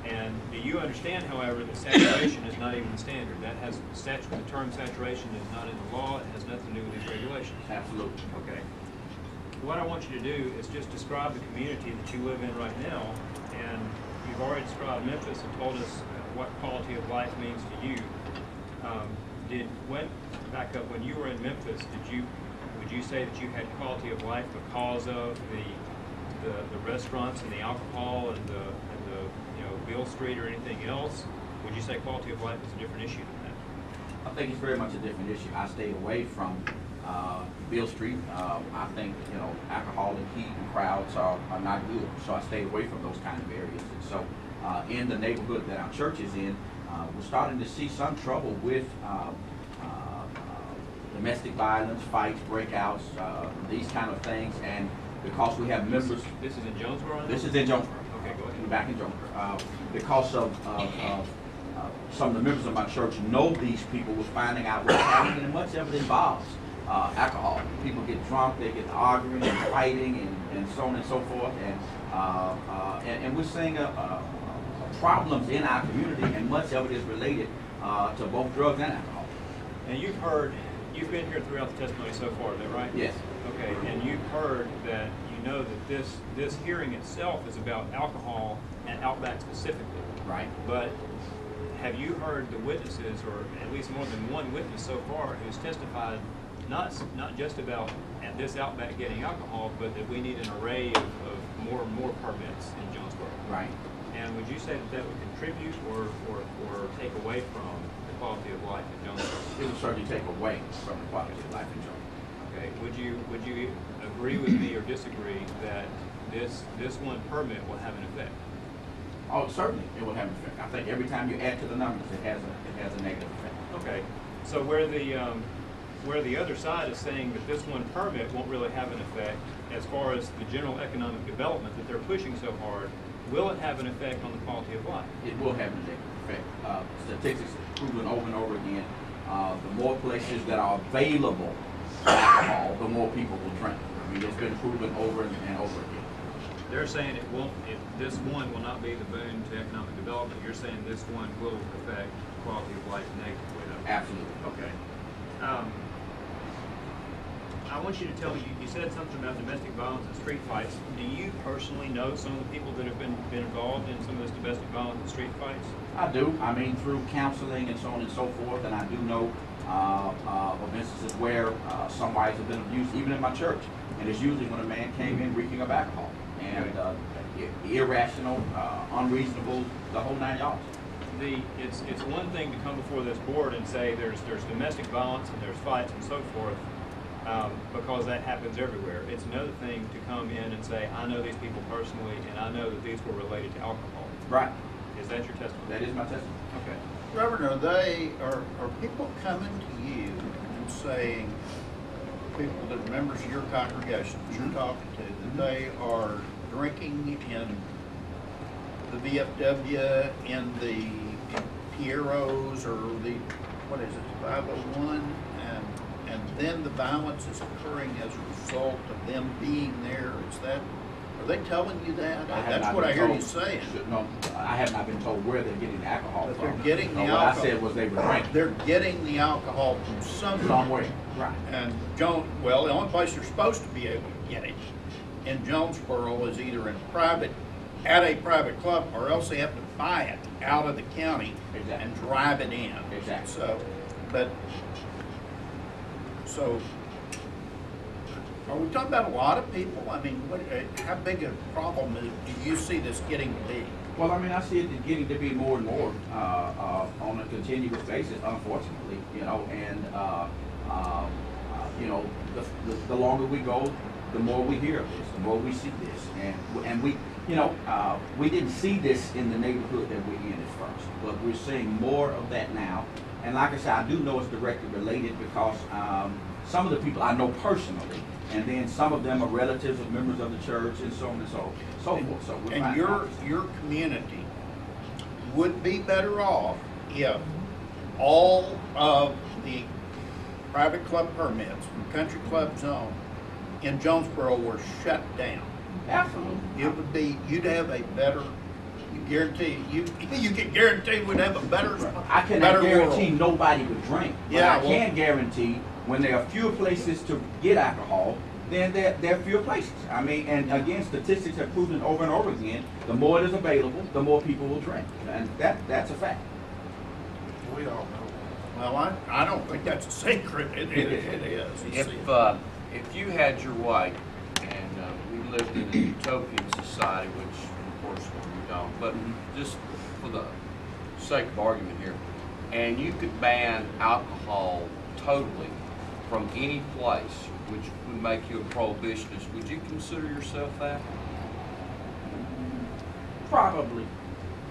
Speaker 5: And do you understand, however, that saturation is not even the standard? The term saturation is not in the law. It has nothing to do with these regulations.
Speaker 11: Absolutely.
Speaker 5: Okay. What I want you to do is just describe the community that you live in right now, and you've already described Memphis and told us what quality of life means to you. Back up, when you were in Memphis, would you say that you had quality of life because of the restaurants and the alcohol and the Beale Street or anything else? Would you say quality of life is a different issue than that?
Speaker 11: I think it's very much a different issue. I stayed away from Beale Street. I think, alcohol and heat and crowds are not good. So I stayed away from those kind of areas. And so in the neighborhood that our church is in, we're starting to see some trouble with domestic violence, fights, breakouts, these kind of things. And because we have members...
Speaker 5: This is in Jonesboro?
Speaker 11: This is in Jonesboro.
Speaker 5: Okay, go ahead.
Speaker 11: Back in Jonesboro. Because of some of the members of my church know these people, was finding out what's happening, and much of it involves alcohol. People get drunk, they get arguing and fighting and so on and so forth. And we're seeing problems in our community, and much of it is related to both drugs and alcohol.
Speaker 5: And you've been here throughout the testimony so far, is that right?
Speaker 11: Yes.
Speaker 5: Okay, and you've heard that that this hearing itself is about alcohol and Outback specifically.
Speaker 11: Right.
Speaker 5: But have you heard the witnesses, or at least more than one witness so far, who's testified not just about at this Outback getting alcohol, but that we need an array of more permits in Jonesboro?
Speaker 11: Right. And
Speaker 5: would you say that would contribute or take away from the quality of life in Jonesboro?
Speaker 11: It would certainly take away from the quality of life in Jonesboro.
Speaker 5: Okay. Would you agree with me or disagree that this one permit will have an effect?
Speaker 11: Oh, certainly it will have an effect. I think every time you add to the numbers, it has a negative effect.
Speaker 5: Okay. So where the other side is saying that this one permit won't really have an effect as far as the general economic development that they're pushing so hard, will it have an effect on the quality of life?
Speaker 11: It will have a negative effect. Statistics have proven over and over again, the more places that are available for alcohol, the more people will drink. I mean, it's been proven over and over again.
Speaker 5: They're saying this one will not be the boon to economic development. You're saying this one will affect quality of life negatively, though?
Speaker 11: Absolutely.
Speaker 5: Okay. I want you to tell me, you said something about domestic violence and street fights. Do you personally know some of the people that have been involved in some of this domestic violence and street fights?
Speaker 11: I do. I mean, through counseling and so on and so forth, and I do know of instances where some wives have been abused, even in my church. And it's usually when a man came in reeking of alcohol and irrational, unreasonable, the whole 9 yards.
Speaker 5: It's one thing to come before this board and say there's domestic violence and there's fights and so forth, because that happens everywhere. It's another thing to come in and say, I know these people personally, and I know that these were related to alcohol.
Speaker 11: Right.
Speaker 5: Is that your testimony?
Speaker 11: That is my testimony.
Speaker 5: Okay.
Speaker 2: Reverend, are people coming to you and saying, people that are members of your congregation that you're talking to, that they are drinking in the VFW, in the Piero's, or the, what is it, 501, and then the violence is occurring as a result of them being there? Are they telling you that? That's what I hear you saying.
Speaker 11: No, I have not been told where they're getting the alcohol
Speaker 2: But
Speaker 11: from.
Speaker 2: they're getting the
Speaker 11: What
Speaker 2: alcohol.
Speaker 11: I said was they were drinking.
Speaker 2: They're getting the alcohol from somewhere.
Speaker 11: Right.
Speaker 2: And the only place they're supposed to be able to get it in Jonesboro is either at a private club, or else they have to buy it out of the county.
Speaker 11: Exactly.
Speaker 2: And drive it in.
Speaker 11: Exactly.
Speaker 2: So are we talking about a lot of people? I mean, how big a problem do you see this getting to be?
Speaker 11: Well, I mean, I see it getting to be more and more on a continuous basis, unfortunately, and the longer we go, the more we hear of this, the more we see this, and we didn't see this in the neighborhood that we're in at first, but we're seeing more of that now. And like I said, I do know it's directly related because some of the people I know personally, and then some of them are relatives of members of the church, and so on and so forth. So
Speaker 2: and your community would be better off if all of the private club permits from Country Club Zone in Jonesboro were shut down.
Speaker 11: Absolutely.
Speaker 2: It would be, you'd have a better, you can guarantee we'd have a better,
Speaker 11: I cannot guarantee
Speaker 2: world.
Speaker 11: Nobody would drink. But I can guarantee when there are fewer places to get alcohol, then there are fewer places. I mean, and again, statistics have proven over and over again, the more it is available, the more people will drink. And that's a fact.
Speaker 7: We all know.
Speaker 2: Well, I don't think that's a secret. It is.
Speaker 4: If you had your way, and we lived in a utopian society, which of course we don't, but just for the sake of argument here, and you could ban alcohol totally from any place, which would make you a prohibitionist, would you consider yourself that?
Speaker 11: Probably.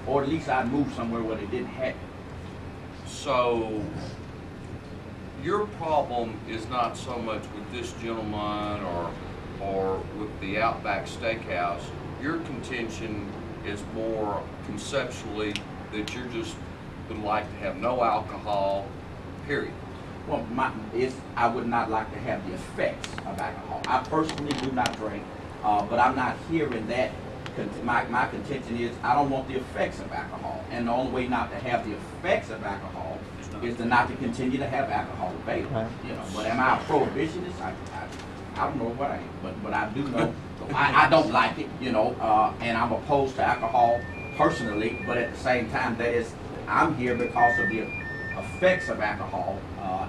Speaker 11: Or at least I'd move somewhere where they didn't have it.
Speaker 4: So your problem is not so much with this gentleman or with the Outback Steakhouse. Your contention is more conceptually that you just would like to have no alcohol, period.
Speaker 11: Well, I would not like to have the effects of alcohol. I personally do not drink, but I'm not hearing that. My contention is I don't want the effects of alcohol, and the only way not to have the effects of alcohol is to not to continue to have alcohol available.
Speaker 9: Right.
Speaker 11: You know, but am I a prohibitionist? I don't know what I am, but I do know I don't like it. You know, and I'm opposed to alcohol personally, but at the same time, that is I'm here because of the effects of alcohol,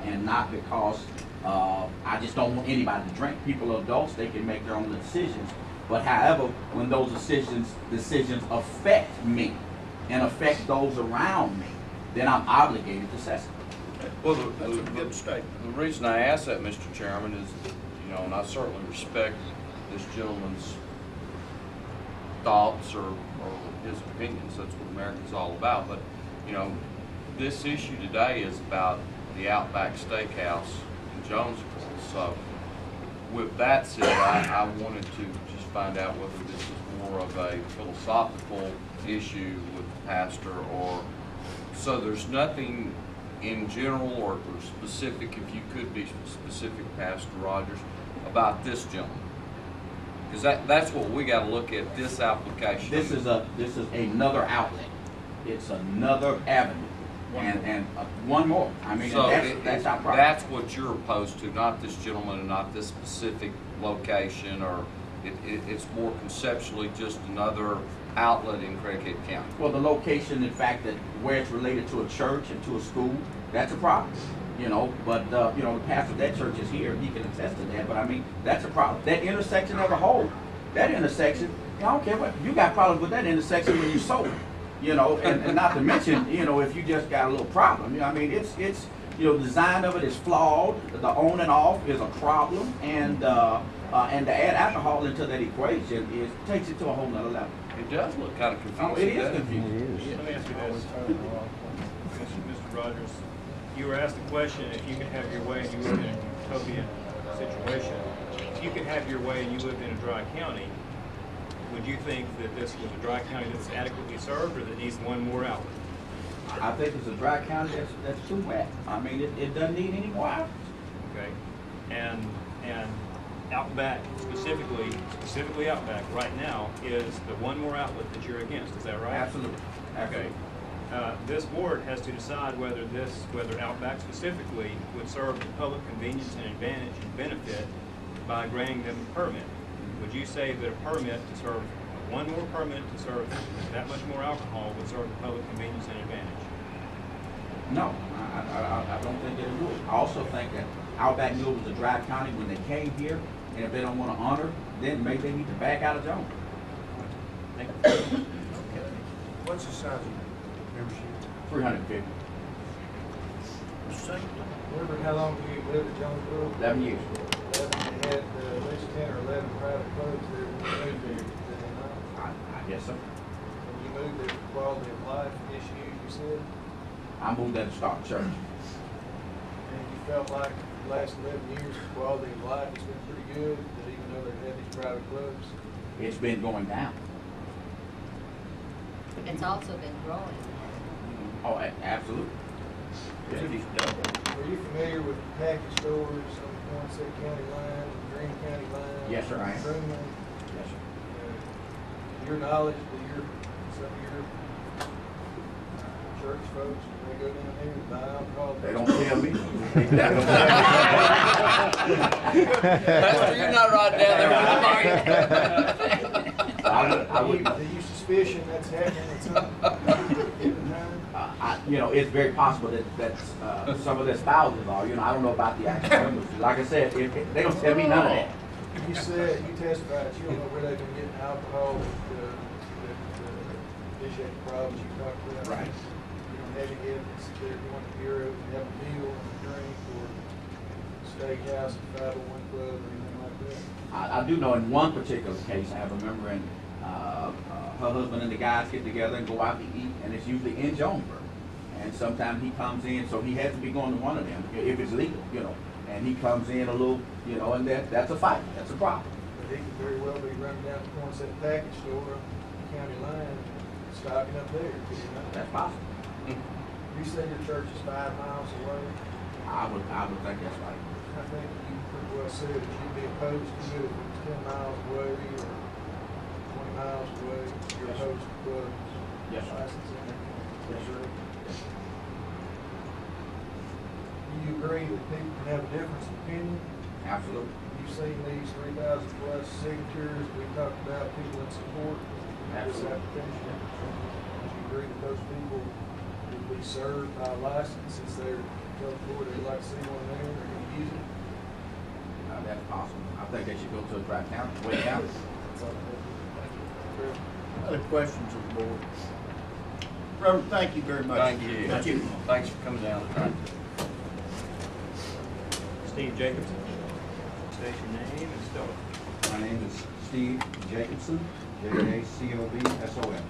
Speaker 11: and not because I just don't want anybody to drink. People are adults; they can make their own decisions. But however, when those decisions affect me and affect those around me, then I'm obligated to say something.
Speaker 4: Well,
Speaker 2: That's a good statement.
Speaker 4: the reason I ask that, Mr. Chairman, is, you know, and I certainly respect this gentleman's thoughts or his opinions. That's what America's all about. But, you know, this issue today is about the Outback Steakhouse in Jonesboro. So, with that said, I wanted to just find out whether this is more of a philosophical issue with the pastor, or so there's nothing in general or specific, if you could be specific, Pastor Rogers, about this gentleman, because that's what we got to look at, this application.
Speaker 11: This is another outlet. It's another avenue, and one more. I mean,
Speaker 4: So
Speaker 11: that's our problem.
Speaker 4: that's what you're opposed to, not this gentleman and not this specific location, or it's more conceptually just another outlet in Craighead County.
Speaker 11: Well, the location, in fact, that where it's related to a church and to a school, that's a problem. You know, but you know, the pastor of that church is here; he can attest to that. But I mean, that's a problem. That intersection as a whole, that intersection, I don't care what you got problems with that intersection when you're sober. You know, and not to mention, you know, if you just got a little problem. You know, I mean, it's you know, the design of it is flawed. The on and off is a problem, and to add alcohol into that equation takes it to a whole nother level.
Speaker 4: It does look kind of confusing.
Speaker 11: Oh, it is
Speaker 4: doesn't
Speaker 11: confusing.
Speaker 5: Let me ask you this, Mr. Rogers. You were asked the question, if you could have your way and you lived in a utopian situation, if you could have your way and you lived in a dry county, would you think that this was a dry county that's adequately served, or that needs one more outlet?
Speaker 11: I think it's a dry county that's too wet. I mean, it doesn't need any more outlets. Okay.
Speaker 5: And Outback, specifically Outback, right now, is the one more outlet that you're against, is that right?
Speaker 11: Absolutely.
Speaker 5: Okay. This board has to decide whether Outback specifically would serve the public convenience and advantage and benefit by granting them a permit. Would you say that a permit to serve, one more permit to serve that much more alcohol would serve the public convenience and advantage?
Speaker 11: No, I don't think that it would. I also think that Outback knew it was a dry county when they came here, and if they don't want to honor, then maybe they need to back out of Jones.
Speaker 5: Thank you.
Speaker 7: What's the size of your membership?
Speaker 11: 350.
Speaker 3: Remember how long you lived at Jonesboro?
Speaker 11: 11 years.
Speaker 3: They had at least 10 or 11 private clubs there when you moved there, did they not?
Speaker 11: I guess so.
Speaker 3: When you moved there, quality of life issues, you said?
Speaker 11: I moved there to start church.
Speaker 3: And you felt like the last 11 years, the quality of life has been pretty good, that even though they've had these private clubs?
Speaker 11: It's been going down.
Speaker 10: It's also been growing.
Speaker 11: Oh, absolutely.
Speaker 3: Were you familiar with package stores on the Poinsett County line, Greene County line?
Speaker 11: Yes, sir, I am.
Speaker 3: Broomley?
Speaker 11: Yes, sir.
Speaker 3: Your knowledge, some of your church folks, when they go down here and buy alcohol?
Speaker 11: They don't tell me.
Speaker 4: Pastor, you're not right down there with the mic.
Speaker 11: I would,
Speaker 3: Do you suspicion that's happening at some given time?
Speaker 11: you know, it's very possible that some of their spouses are, you know, I don't know about the actual members. Like I said, they don't tell me none of that.
Speaker 3: You said, you testified, that you don't know where they've been getting alcohol that initiate the problems you talked about.
Speaker 11: Right.
Speaker 3: You don't have any evidence that they're going to Europe and have a meal and a drink or steakhouse and 501 club or anything like that.
Speaker 11: I do know in one particular case, I have a member and her husband and the guys get together and go out to eat, and it's usually in Jonesboro. And sometimes he comes in, so he has to be going to one of them if it's legal, you know. And he comes in a little, you know, and that's a fight. That's a problem.
Speaker 3: But he could very well be running down the corner to that package store on the county line, stocking up there, could he not?
Speaker 11: That's possible.
Speaker 3: You say your church is 5 miles away.
Speaker 11: I would think that's right.
Speaker 3: I think you pretty well said that you'd be opposed to it if it was 10 miles away or 20 miles away. You're opposed to clubs.
Speaker 11: Yes, sir.
Speaker 3: Licensing. Yes, sir. Do you agree that people can have a difference of opinion?
Speaker 11: Absolutely.
Speaker 3: You've seen these 3,000 plus signatures we talked about, people in support of this
Speaker 11: Absolutely.
Speaker 3: application. Do you agree that those people will be served by a license since they're telling the board they'd like to see one there, they're going to use it?
Speaker 11: That's possible. I think they should go to a dry county, Wayne County.
Speaker 3: That's all I have. Thank you.
Speaker 2: Other questions of the board? Reverend, thank you very much.
Speaker 4: Thank you.
Speaker 11: Thank you.
Speaker 4: Thanks for coming down tonight.
Speaker 5: Steve Jacobson. State your name and spell it.
Speaker 9: My name is Steve Jacobson, Jacobson.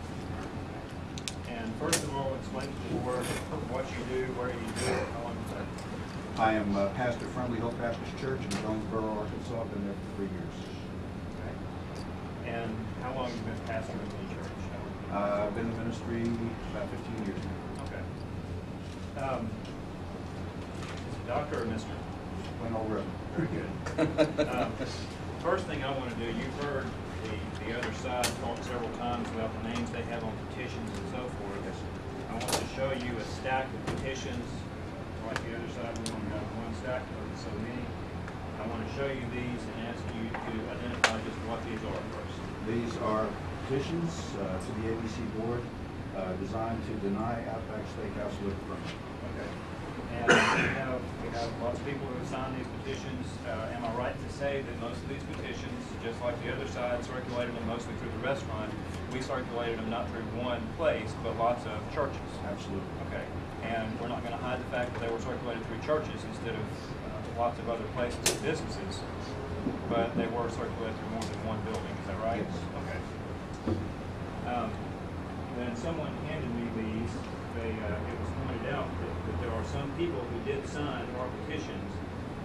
Speaker 5: And first of all, explain to the board what you do, where you do it, how long you've been.
Speaker 9: I am pastor of Friendly Hope Baptist Church in Jonesboro, Arkansas. Been there for 3 years.
Speaker 5: Okay. And how long have you been pastor of the church?
Speaker 9: I've been in ministry about 15 years now.
Speaker 5: Okay. Is it doctor or Mr.?
Speaker 9: Went over it.
Speaker 5: Very good. First thing I want to do, you've heard the other side talk several times about the names they have on petitions and so forth. I want to show you a stack of petitions, like the other side, we only have one stack, but it's so many. I want to show you these and ask you to identify just what these are first.
Speaker 9: These are petitions to the ABC board designed to deny Outback Steakhouse liquor permit.
Speaker 5: Okay. And we have lots of people who have signed these petitions. Am I right to say that most of these petitions, just like the other side circulated them mostly through the restaurant, we circulated them not through one place, but lots of churches?
Speaker 9: Absolutely.
Speaker 5: Okay. And we're not going to hide the fact that they were circulated through churches instead of lots of other places and businesses, but they were circulated through more than one building. Is that right?
Speaker 9: Yes.
Speaker 5: Okay. Then someone handed me these. It was pointed out that there are some people who did sign our petitions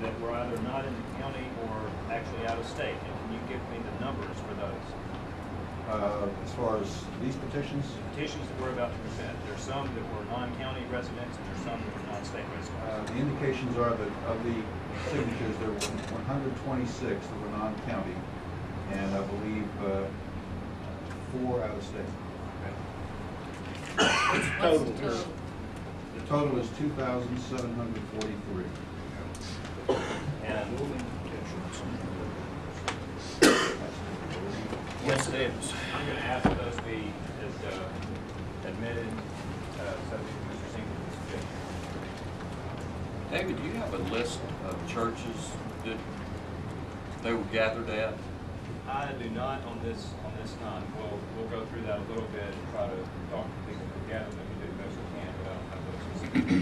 Speaker 5: that were either not in the county or actually out of state. And can you give me the numbers for those?
Speaker 9: As far as these petitions,
Speaker 5: Petitions that we're about to present. There's some that were non-county residents and there's some that were non-state residents.
Speaker 9: the indications are that of the signatures, there were 126 that were non-county, and I believe 4 out of state.
Speaker 2: Total.
Speaker 9: The total is 2,743.
Speaker 5: And
Speaker 2: Yes, it is.
Speaker 5: I'm going to ask that those be admitted, subject to Mr. Singleton's suggestion.
Speaker 4: David, do you have a list of churches that they were gathered at?
Speaker 5: I do not on this time. We'll go through that a little bit and try to talk to people together that we do the best we can, but I don't have those specific.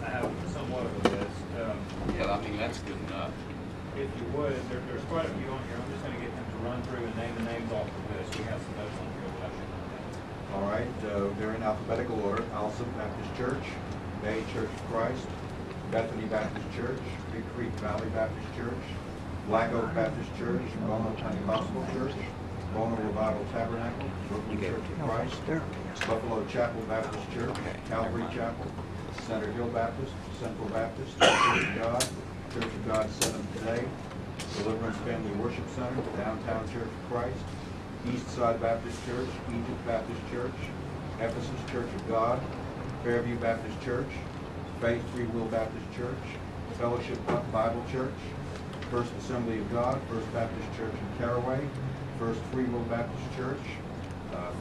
Speaker 5: I have somewhat of a list.
Speaker 4: Yeah, I mean, that's good enough.
Speaker 5: If you would, there's quite a few on here. I'm just going to get him to run through and name the names off the list. We have some notes on here that I should not have.
Speaker 9: All right, they're in alphabetical order. Allison Baptist Church, Bay Church of Christ, Bethany Baptist Church, Big Creek Valley Baptist Church, Black Oak Baptist Church, Bono Pentecostal Church, Bono Revival Tabernacle, Brooklyn Church of Christ, Buffalo Chapel Baptist Church, Calvary Chapel, Center Hill Baptist, Central Baptist, Church of God, Church of God Seventh Day, Deliverance Family Worship Center, Downtown Church of Christ, Eastside Baptist Church, Egypt Baptist Church, Ephesus Church of God, Fairview Baptist Church, Faith Free Will Baptist Church, Fellowship Bible Church, First Assembly of God, First Baptist Church in Caraway, First Free Will Baptist Church,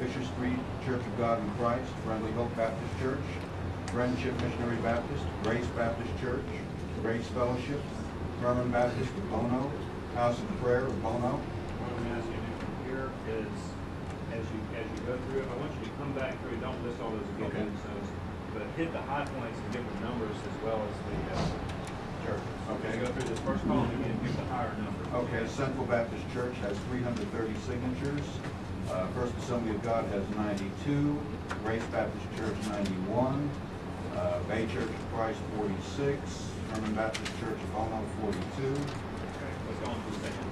Speaker 9: Fisher Street Church of God in Christ, Friendly Hope Baptist Church, Friendship Missionary Baptist, Grace Baptist Church, Grace Fellowship, Herman Baptist of Bono, House of Prayer of Bono.
Speaker 5: What I'm asking you to do from here is, as you go through it, I want you to come back through, don't list all those again,
Speaker 9: Okay.
Speaker 5: but hit the high points and give the numbers as well as the churches.
Speaker 9: Okay.
Speaker 5: So go through this first column again, give the higher number.
Speaker 9: Okay, Central Baptist Church has 330 signatures. First Assembly of God has 92. Grace Baptist Church 91. Bay Church of Christ 46. Herman Baptist Church of Bono 42.
Speaker 5: Okay, let's go on to the second.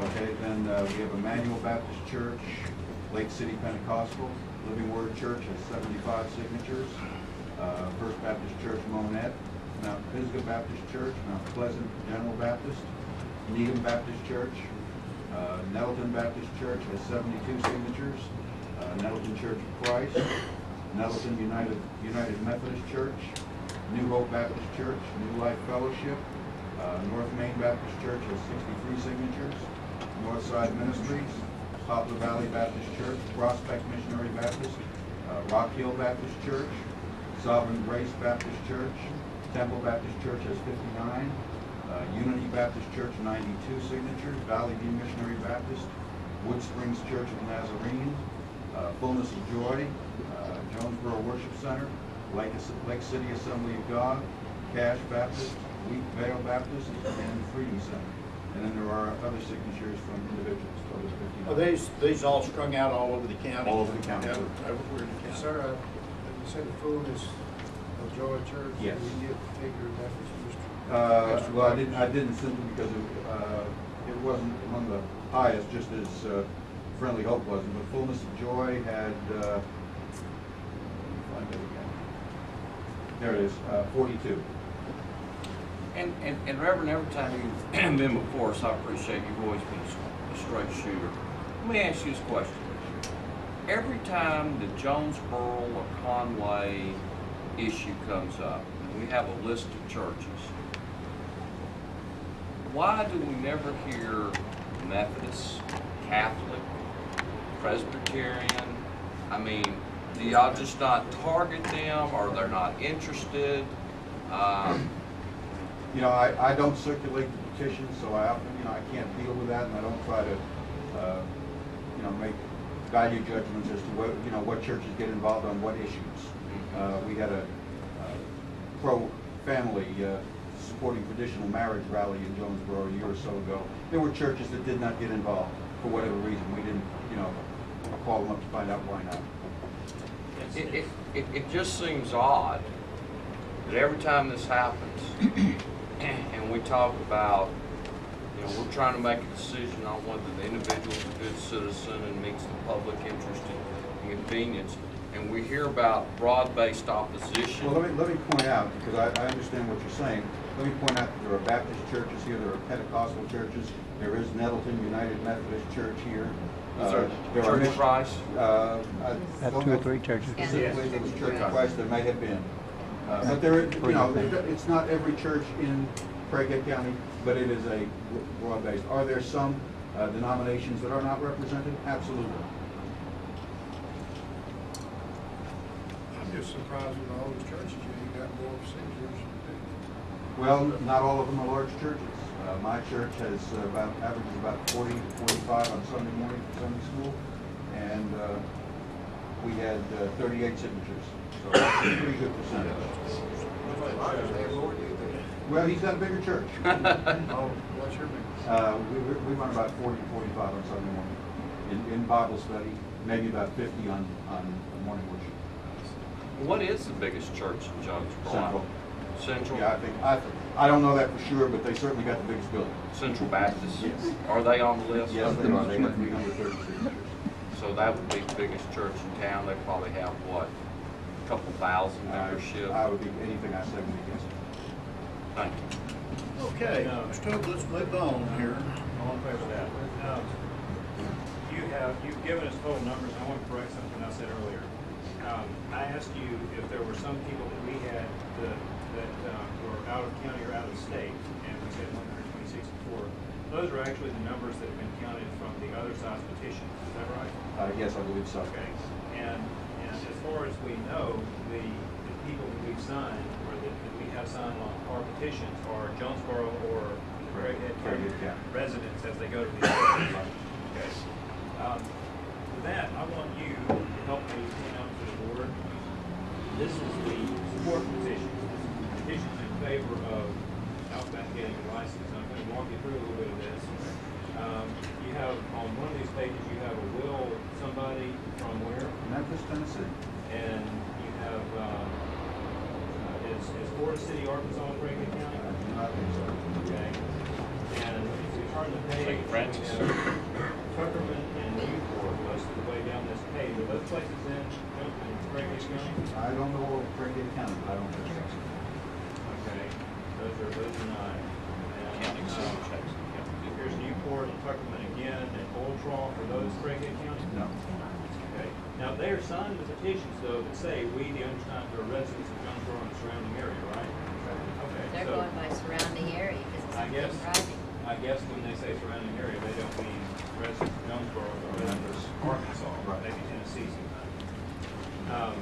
Speaker 9: Okay, then we have Emmanuel Baptist Church, Lake City Pentecostal. Living Word Church has 75 signatures. First Baptist Church Monette. Mount Pisgah Baptist Church, Mount Pleasant General Baptist, Needham Baptist Church, Nettleton Baptist Church has 72 signatures, Nettleton Church of Christ, Nettleton United Methodist Church, New Hope Baptist Church, New Life Fellowship, North Main Baptist Church has 63 signatures, Northside Ministries, Poplar Valley Baptist Church, Prospect Missionary Baptist, Rock Hill Baptist Church, Sovereign Grace Baptist Church, Temple Baptist Church has 59, Unity Baptist Church 92 signatures, Valley View Missionary Baptist, Wood Springs Church of the Nazarene, Fullness of Joy, Jonesboro Worship Center, Lake City Assembly of God, Cash Baptist, Wheat Vale Baptist, and Freedom Center. And then there are other signatures from individuals, total 59.
Speaker 2: Are these all strung out all over the county?
Speaker 9: All over the county.
Speaker 2: Yeah, everywhere in the county.
Speaker 7: Sir, you said the fullness of Joy Church.
Speaker 9: Yes.
Speaker 7: Did you get the figure that was
Speaker 9: Well, I didn't simply because it wasn't among the highest, just as Friendly Hope wasn't. But Fullness of Joy had, let me find it again. There it is, 42.
Speaker 4: And Reverend, every time you've been before us, I appreciate you've always been a straight shooter. Let me ask you this question. Every time the Jonesboro or Conway issue comes up, and we have a list of churches, why do we never hear Methodist, Catholic, Presbyterian? I mean, do y'all just not target them, or they're not interested?
Speaker 9: You know, I don't circulate the petitions, so I can't deal with that, and I don't try to, make value judgments as to what churches get involved on what issues. We had a pro-family supporting traditional marriage rally in Jonesboro a year or so ago. There were churches that did not get involved for whatever reason. We didn't, call them up to find out why not.
Speaker 4: It just seems odd that every time this happens, and we talk about, we're trying to make a decision on whether the individual is a good citizen and meets the public interest and convenience, and we hear about broad-based opposition.
Speaker 9: Well, let me point out, because I understand what you're saying. Let me point out that there are Baptist churches here, there are Pentecostal churches, there is Nettleton United Methodist Church here.
Speaker 4: There are Church of Christ?
Speaker 12: Have 2 or 3 churches.
Speaker 9: Specifically, there was Church of Christ, there may have been. But there, it's not every church in Craighead County, but it is a broad-based. Are there some denominations that are not represented? Absolutely.
Speaker 7: I'm just surprised with all those churches, you got more signatures.
Speaker 9: Well, not all of them are large churches. My church has averages about 40 to 45 on Sunday morning for Sunday school, and we had 38 signatures. So that's a pretty good percentage. Well, he's got a bigger church.
Speaker 7: Oh, what's your big?
Speaker 9: We run about 40 to 45 on Sunday morning in Bible study, maybe about 50 on morning worship.
Speaker 4: What is the biggest church in Jonesboro?
Speaker 9: Central.
Speaker 4: Central?
Speaker 9: Yeah, I don't know that for sure, but they certainly got the biggest building.
Speaker 4: Central Baptist?
Speaker 9: Yes.
Speaker 4: Are they on the list?
Speaker 9: Yes, they are. They have 330 signatures.
Speaker 4: So that would be the biggest church in town. They probably have, what, a couple thousand membership?
Speaker 9: I would be, anything I said would be against it.
Speaker 4: Thank you.
Speaker 2: Okay, let's move on here.
Speaker 5: All in favor of that? you've given us total numbers. I want to correct something I said earlier. I asked you if there were some people that we had that were out of county or out of state, and we said 164. Those are actually the numbers that have been counted from the other side's petitions. Is that right?
Speaker 9: Yes, I believe so.
Speaker 5: Okay. And as far as we know, the people that we've signed or that we have signed on our petitions are Jonesboro or Craighead County residents as they go to the state. Okay. With that, I want you to help me point out to the board. This is the support petition. This is the petitions in favor of Outback getting a license. I'm going to walk you through a little bit of this. You have on one of these pages, you have a will somebody from where?
Speaker 9: Memphis, Tennessee.
Speaker 5: And you have is Florida City, Arkansas, Craighead County?
Speaker 9: I do not think so.
Speaker 5: Okay. And if you turn the page,
Speaker 4: St. Francis.
Speaker 5: we have Tuckerman and Newport most of the way down this page. Are those places in Craighead County?
Speaker 9: I don't know Craighead County, but I don't think so.
Speaker 5: Okay. Those are nine.
Speaker 4: County zone checks.
Speaker 5: Here's Newport and Tuckerman again, and Old Trough. Are those Craighead County?
Speaker 9: No.
Speaker 5: Okay. Now, they are signing the petitions, though, that say, we, the undersigned, are residents of Jonesboro and the surrounding area, right? Okay.
Speaker 10: They're
Speaker 5: So,
Speaker 10: going by surrounding area because
Speaker 5: I
Speaker 10: it's
Speaker 5: guess,
Speaker 10: in writing.
Speaker 5: I guess when they say surrounding area, they don't mean residents of Jonesboro or residents of Arkansas,
Speaker 9: Right.
Speaker 5: maybe Tennessee sometimes.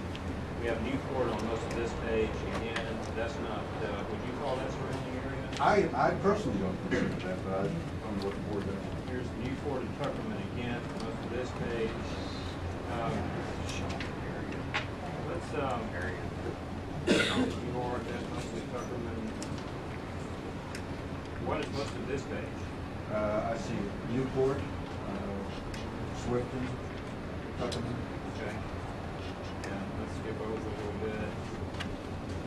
Speaker 5: We have Newport on most of this page, again, that's not, would you call that surrounding area?
Speaker 9: I personally don't consider that, but I don't know what the board does.
Speaker 5: Here's Newport and Tuckerman again, for most of this page. Let's, New York, that's mostly Tuckerman. What is most of this page?
Speaker 9: I see Newport, Swifton, Tuckerman,
Speaker 5: Okay. And let's skip over a little bit.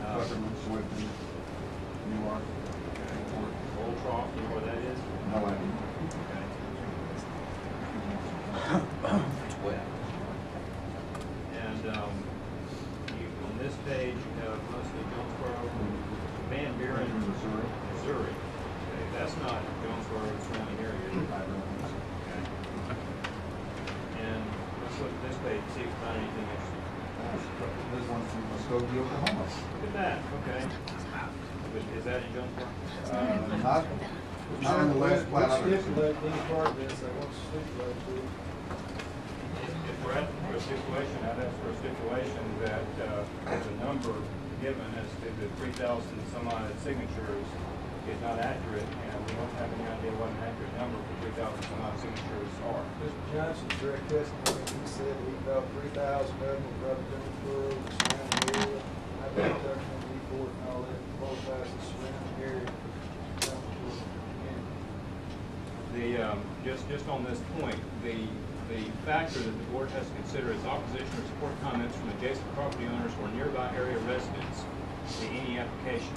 Speaker 9: Tuckerman, Swifton, Newark,
Speaker 5: Okay. Old Trough, you know where that is?
Speaker 9: no idea.
Speaker 5: Okay.
Speaker 4: It's wet.
Speaker 5: And, on this page, you have mostly Jonesboro, Van Buren,
Speaker 9: Missouri.
Speaker 5: Missouri. Okay, that's not Jonesboro, surrounding area.
Speaker 9: I don't think so.
Speaker 5: Okay. And let's look at this page, see if we find anything interesting.
Speaker 9: This one's from Muskogee, Oklahoma.
Speaker 5: Look at that, okay. Is that in Jonesboro?
Speaker 9: Not on the last plat. I
Speaker 3: Let's
Speaker 9: can see.
Speaker 3: stipulate any part of this, I want to stipulate to it.
Speaker 5: If we're asking for a stipulation, I'd ask for a stipulation that the number given as to the 3,000 some odd signatures is not accurate, and we don't have any idea what an accurate number for 3,000 some odd signatures are.
Speaker 3: Mr. Johnson's direct testimony, he said he about 3,000 of them were from Jonesboro, the surrounding area. I bet Tuckerman, Newport, and all that qualifies as surrounding area.
Speaker 5: Just on this point, the factor that the board has to consider is opposition or support comments from adjacent property owners or nearby area residents to any application.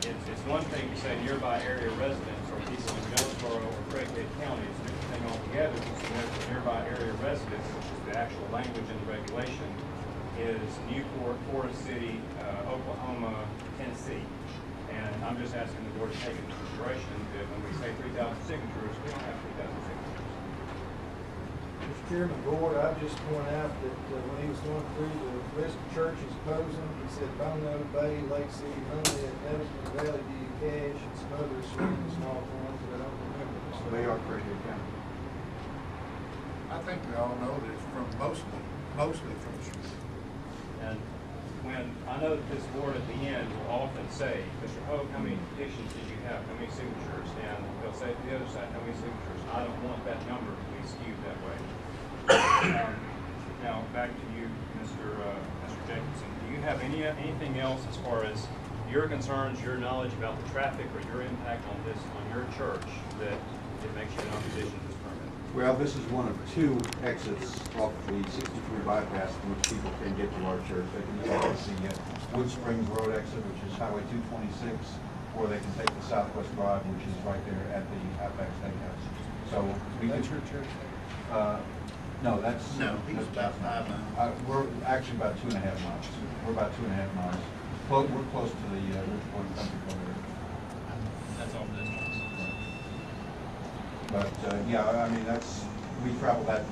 Speaker 5: It's one thing to say nearby area residents or people in Jonesboro or Craighead County. It's a different thing altogether to select the nearby area residents, which is the actual language in the regulation, is Newport, Forest City, Oklahoma, Tennessee. And I'm just asking the board to take into consideration that when we say 3,000 signatures, we don't have 3,000 signatures.
Speaker 3: Mr. Chairman, board, I'd just point out that when he was going through the list of churches opposing, he said Bono, Bay, Lake City, Monday, Evanston, Valley View, Cache, and some others surrounding small towns that I don't remember. So
Speaker 9: They are Craighead County.
Speaker 7: I think we all know that it's from mostly from
Speaker 5: And when, I know that this board at the end will often say, Mr. Hogue, how many petitions did you have? How many signatures? And they'll say to the other side, how many signatures? I don't want that number to be skewed that way. Now, back to you, Mr. Jacobson. Do you have anything else as far as your concerns, your knowledge about the traffic or your impact on this, on your church, that it makes you in opposition to this permit?
Speaker 9: Well, this is one of two exits off the 63 bypass from which people can get to our church. They can either take the Wood Springs Road exit, which is Highway 226, or they can take the Southwest Drive, which is right there at the Outback Steakhouse. So we can.
Speaker 2: That's your church?
Speaker 9: No, that's.
Speaker 2: No, he's about 5 miles.
Speaker 9: We're actually about 2.5 miles. We're about 2.5 miles. We're close to the Rich Point Country Club area.
Speaker 5: That's all this.
Speaker 9: But, yeah, I mean, that's we travel that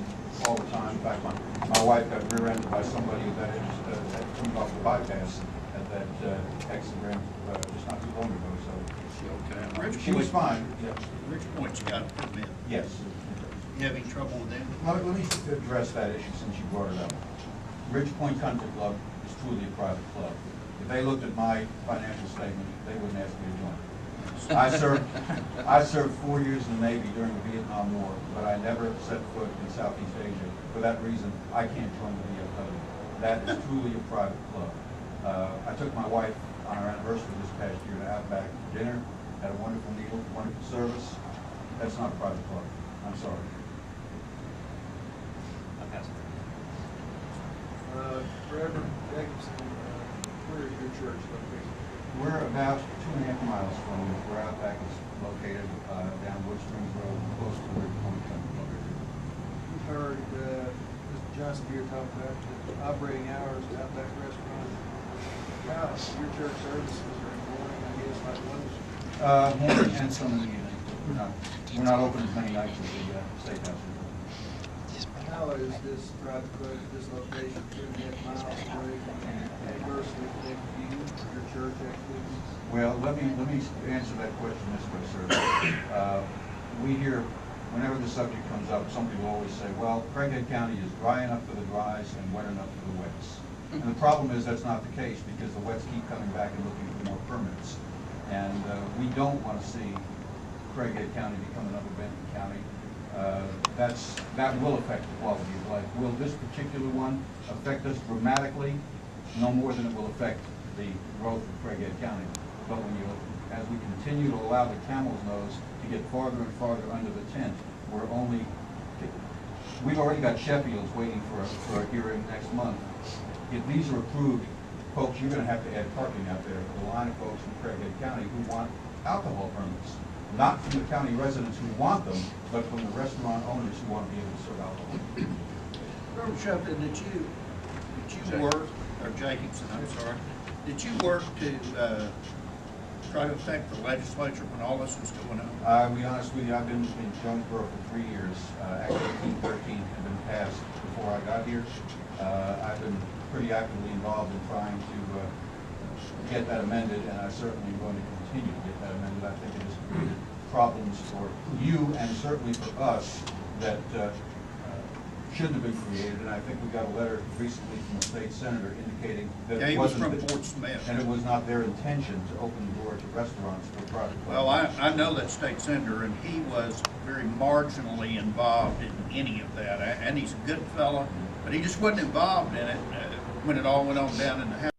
Speaker 9: all the time. In fact, my wife got rear-ended by somebody that coming off the bypass at that exit ramp just not too long ago. So
Speaker 2: Okay.
Speaker 9: she was fine. Yes.
Speaker 2: Rich Point's got a permit.
Speaker 9: Yes.
Speaker 2: You having trouble with them?
Speaker 9: Let me address that issue since you brought it up. Ridge Point Country Club is truly a private club. If they looked at my financial statement, they wouldn't ask me to join. I served 4 years in the Navy during the Vietnam War, but I never set foot in Southeast Asia. For that reason, I can't join the VFW. That is truly a private club. I took my wife on our anniversary this past year to Outback dinner, had a wonderful meal, wonderful service. That's not a private club. I'm sorry.
Speaker 3: Reverend Jacobson, where is your church located?
Speaker 9: We're about 2.5 miles from where Outback is located, down Wood Springs Road, close to Ridge Point Country Club.
Speaker 3: We've heard Mr. Johnson here talk about the operating hours of Outback Restaurant. How your church services are in the morning, I guess, like lunch?
Speaker 9: Morning and some in the evening. We're not open as many nights as the steakhouse is.
Speaker 3: How is this private club at this location 2.5 miles away adversely affect you, your church activities?
Speaker 9: Well, let me answer that question this way, sir. We hear, whenever the subject comes up, some people always say, well, Craighead County is dry enough for the dries and wet enough for the wets. And the problem is that's not the case because the wets keep coming back and looking for more permits. And we don't want to see Craighead County become another Benton County. That will affect the quality of life. Will this particular one affect us dramatically? No more than it will affect the growth of Craighead County. But as we continue to allow the camel's nose to get farther and farther under the tent, we've already got Sheffield's waiting for a hearing next month. If these are approved, folks, you're going to have to add parking out there for the line of folks in Craighead County who want alcohol permits. Not from the county residents who want them, but from the restaurant owners who want to be able to serve alcohol.
Speaker 2: Reverend Shepard, did you work, or Jacobson, I'm sorry, did you work to try to affect the legislature when all this was going on?
Speaker 9: I'll be honest with you, I've been in Jonesboro for 3 years. Actually, 1813 had been passed before I got here. I've been pretty actively involved in trying to get that amended, and I certainly am going to continue to get that amended. I think it has created problems for you and certainly for us that shouldn't have been created. And I think we got a letter recently from the state senator indicating that it wasn't,
Speaker 2: from Fort Smith,
Speaker 9: and it was not their intention to open the door to restaurants for private.
Speaker 2: Well, I know that state senator, and he was very marginally involved in any of that. And he's a good fellow, but he just wasn't involved in it when it all went on down in the House.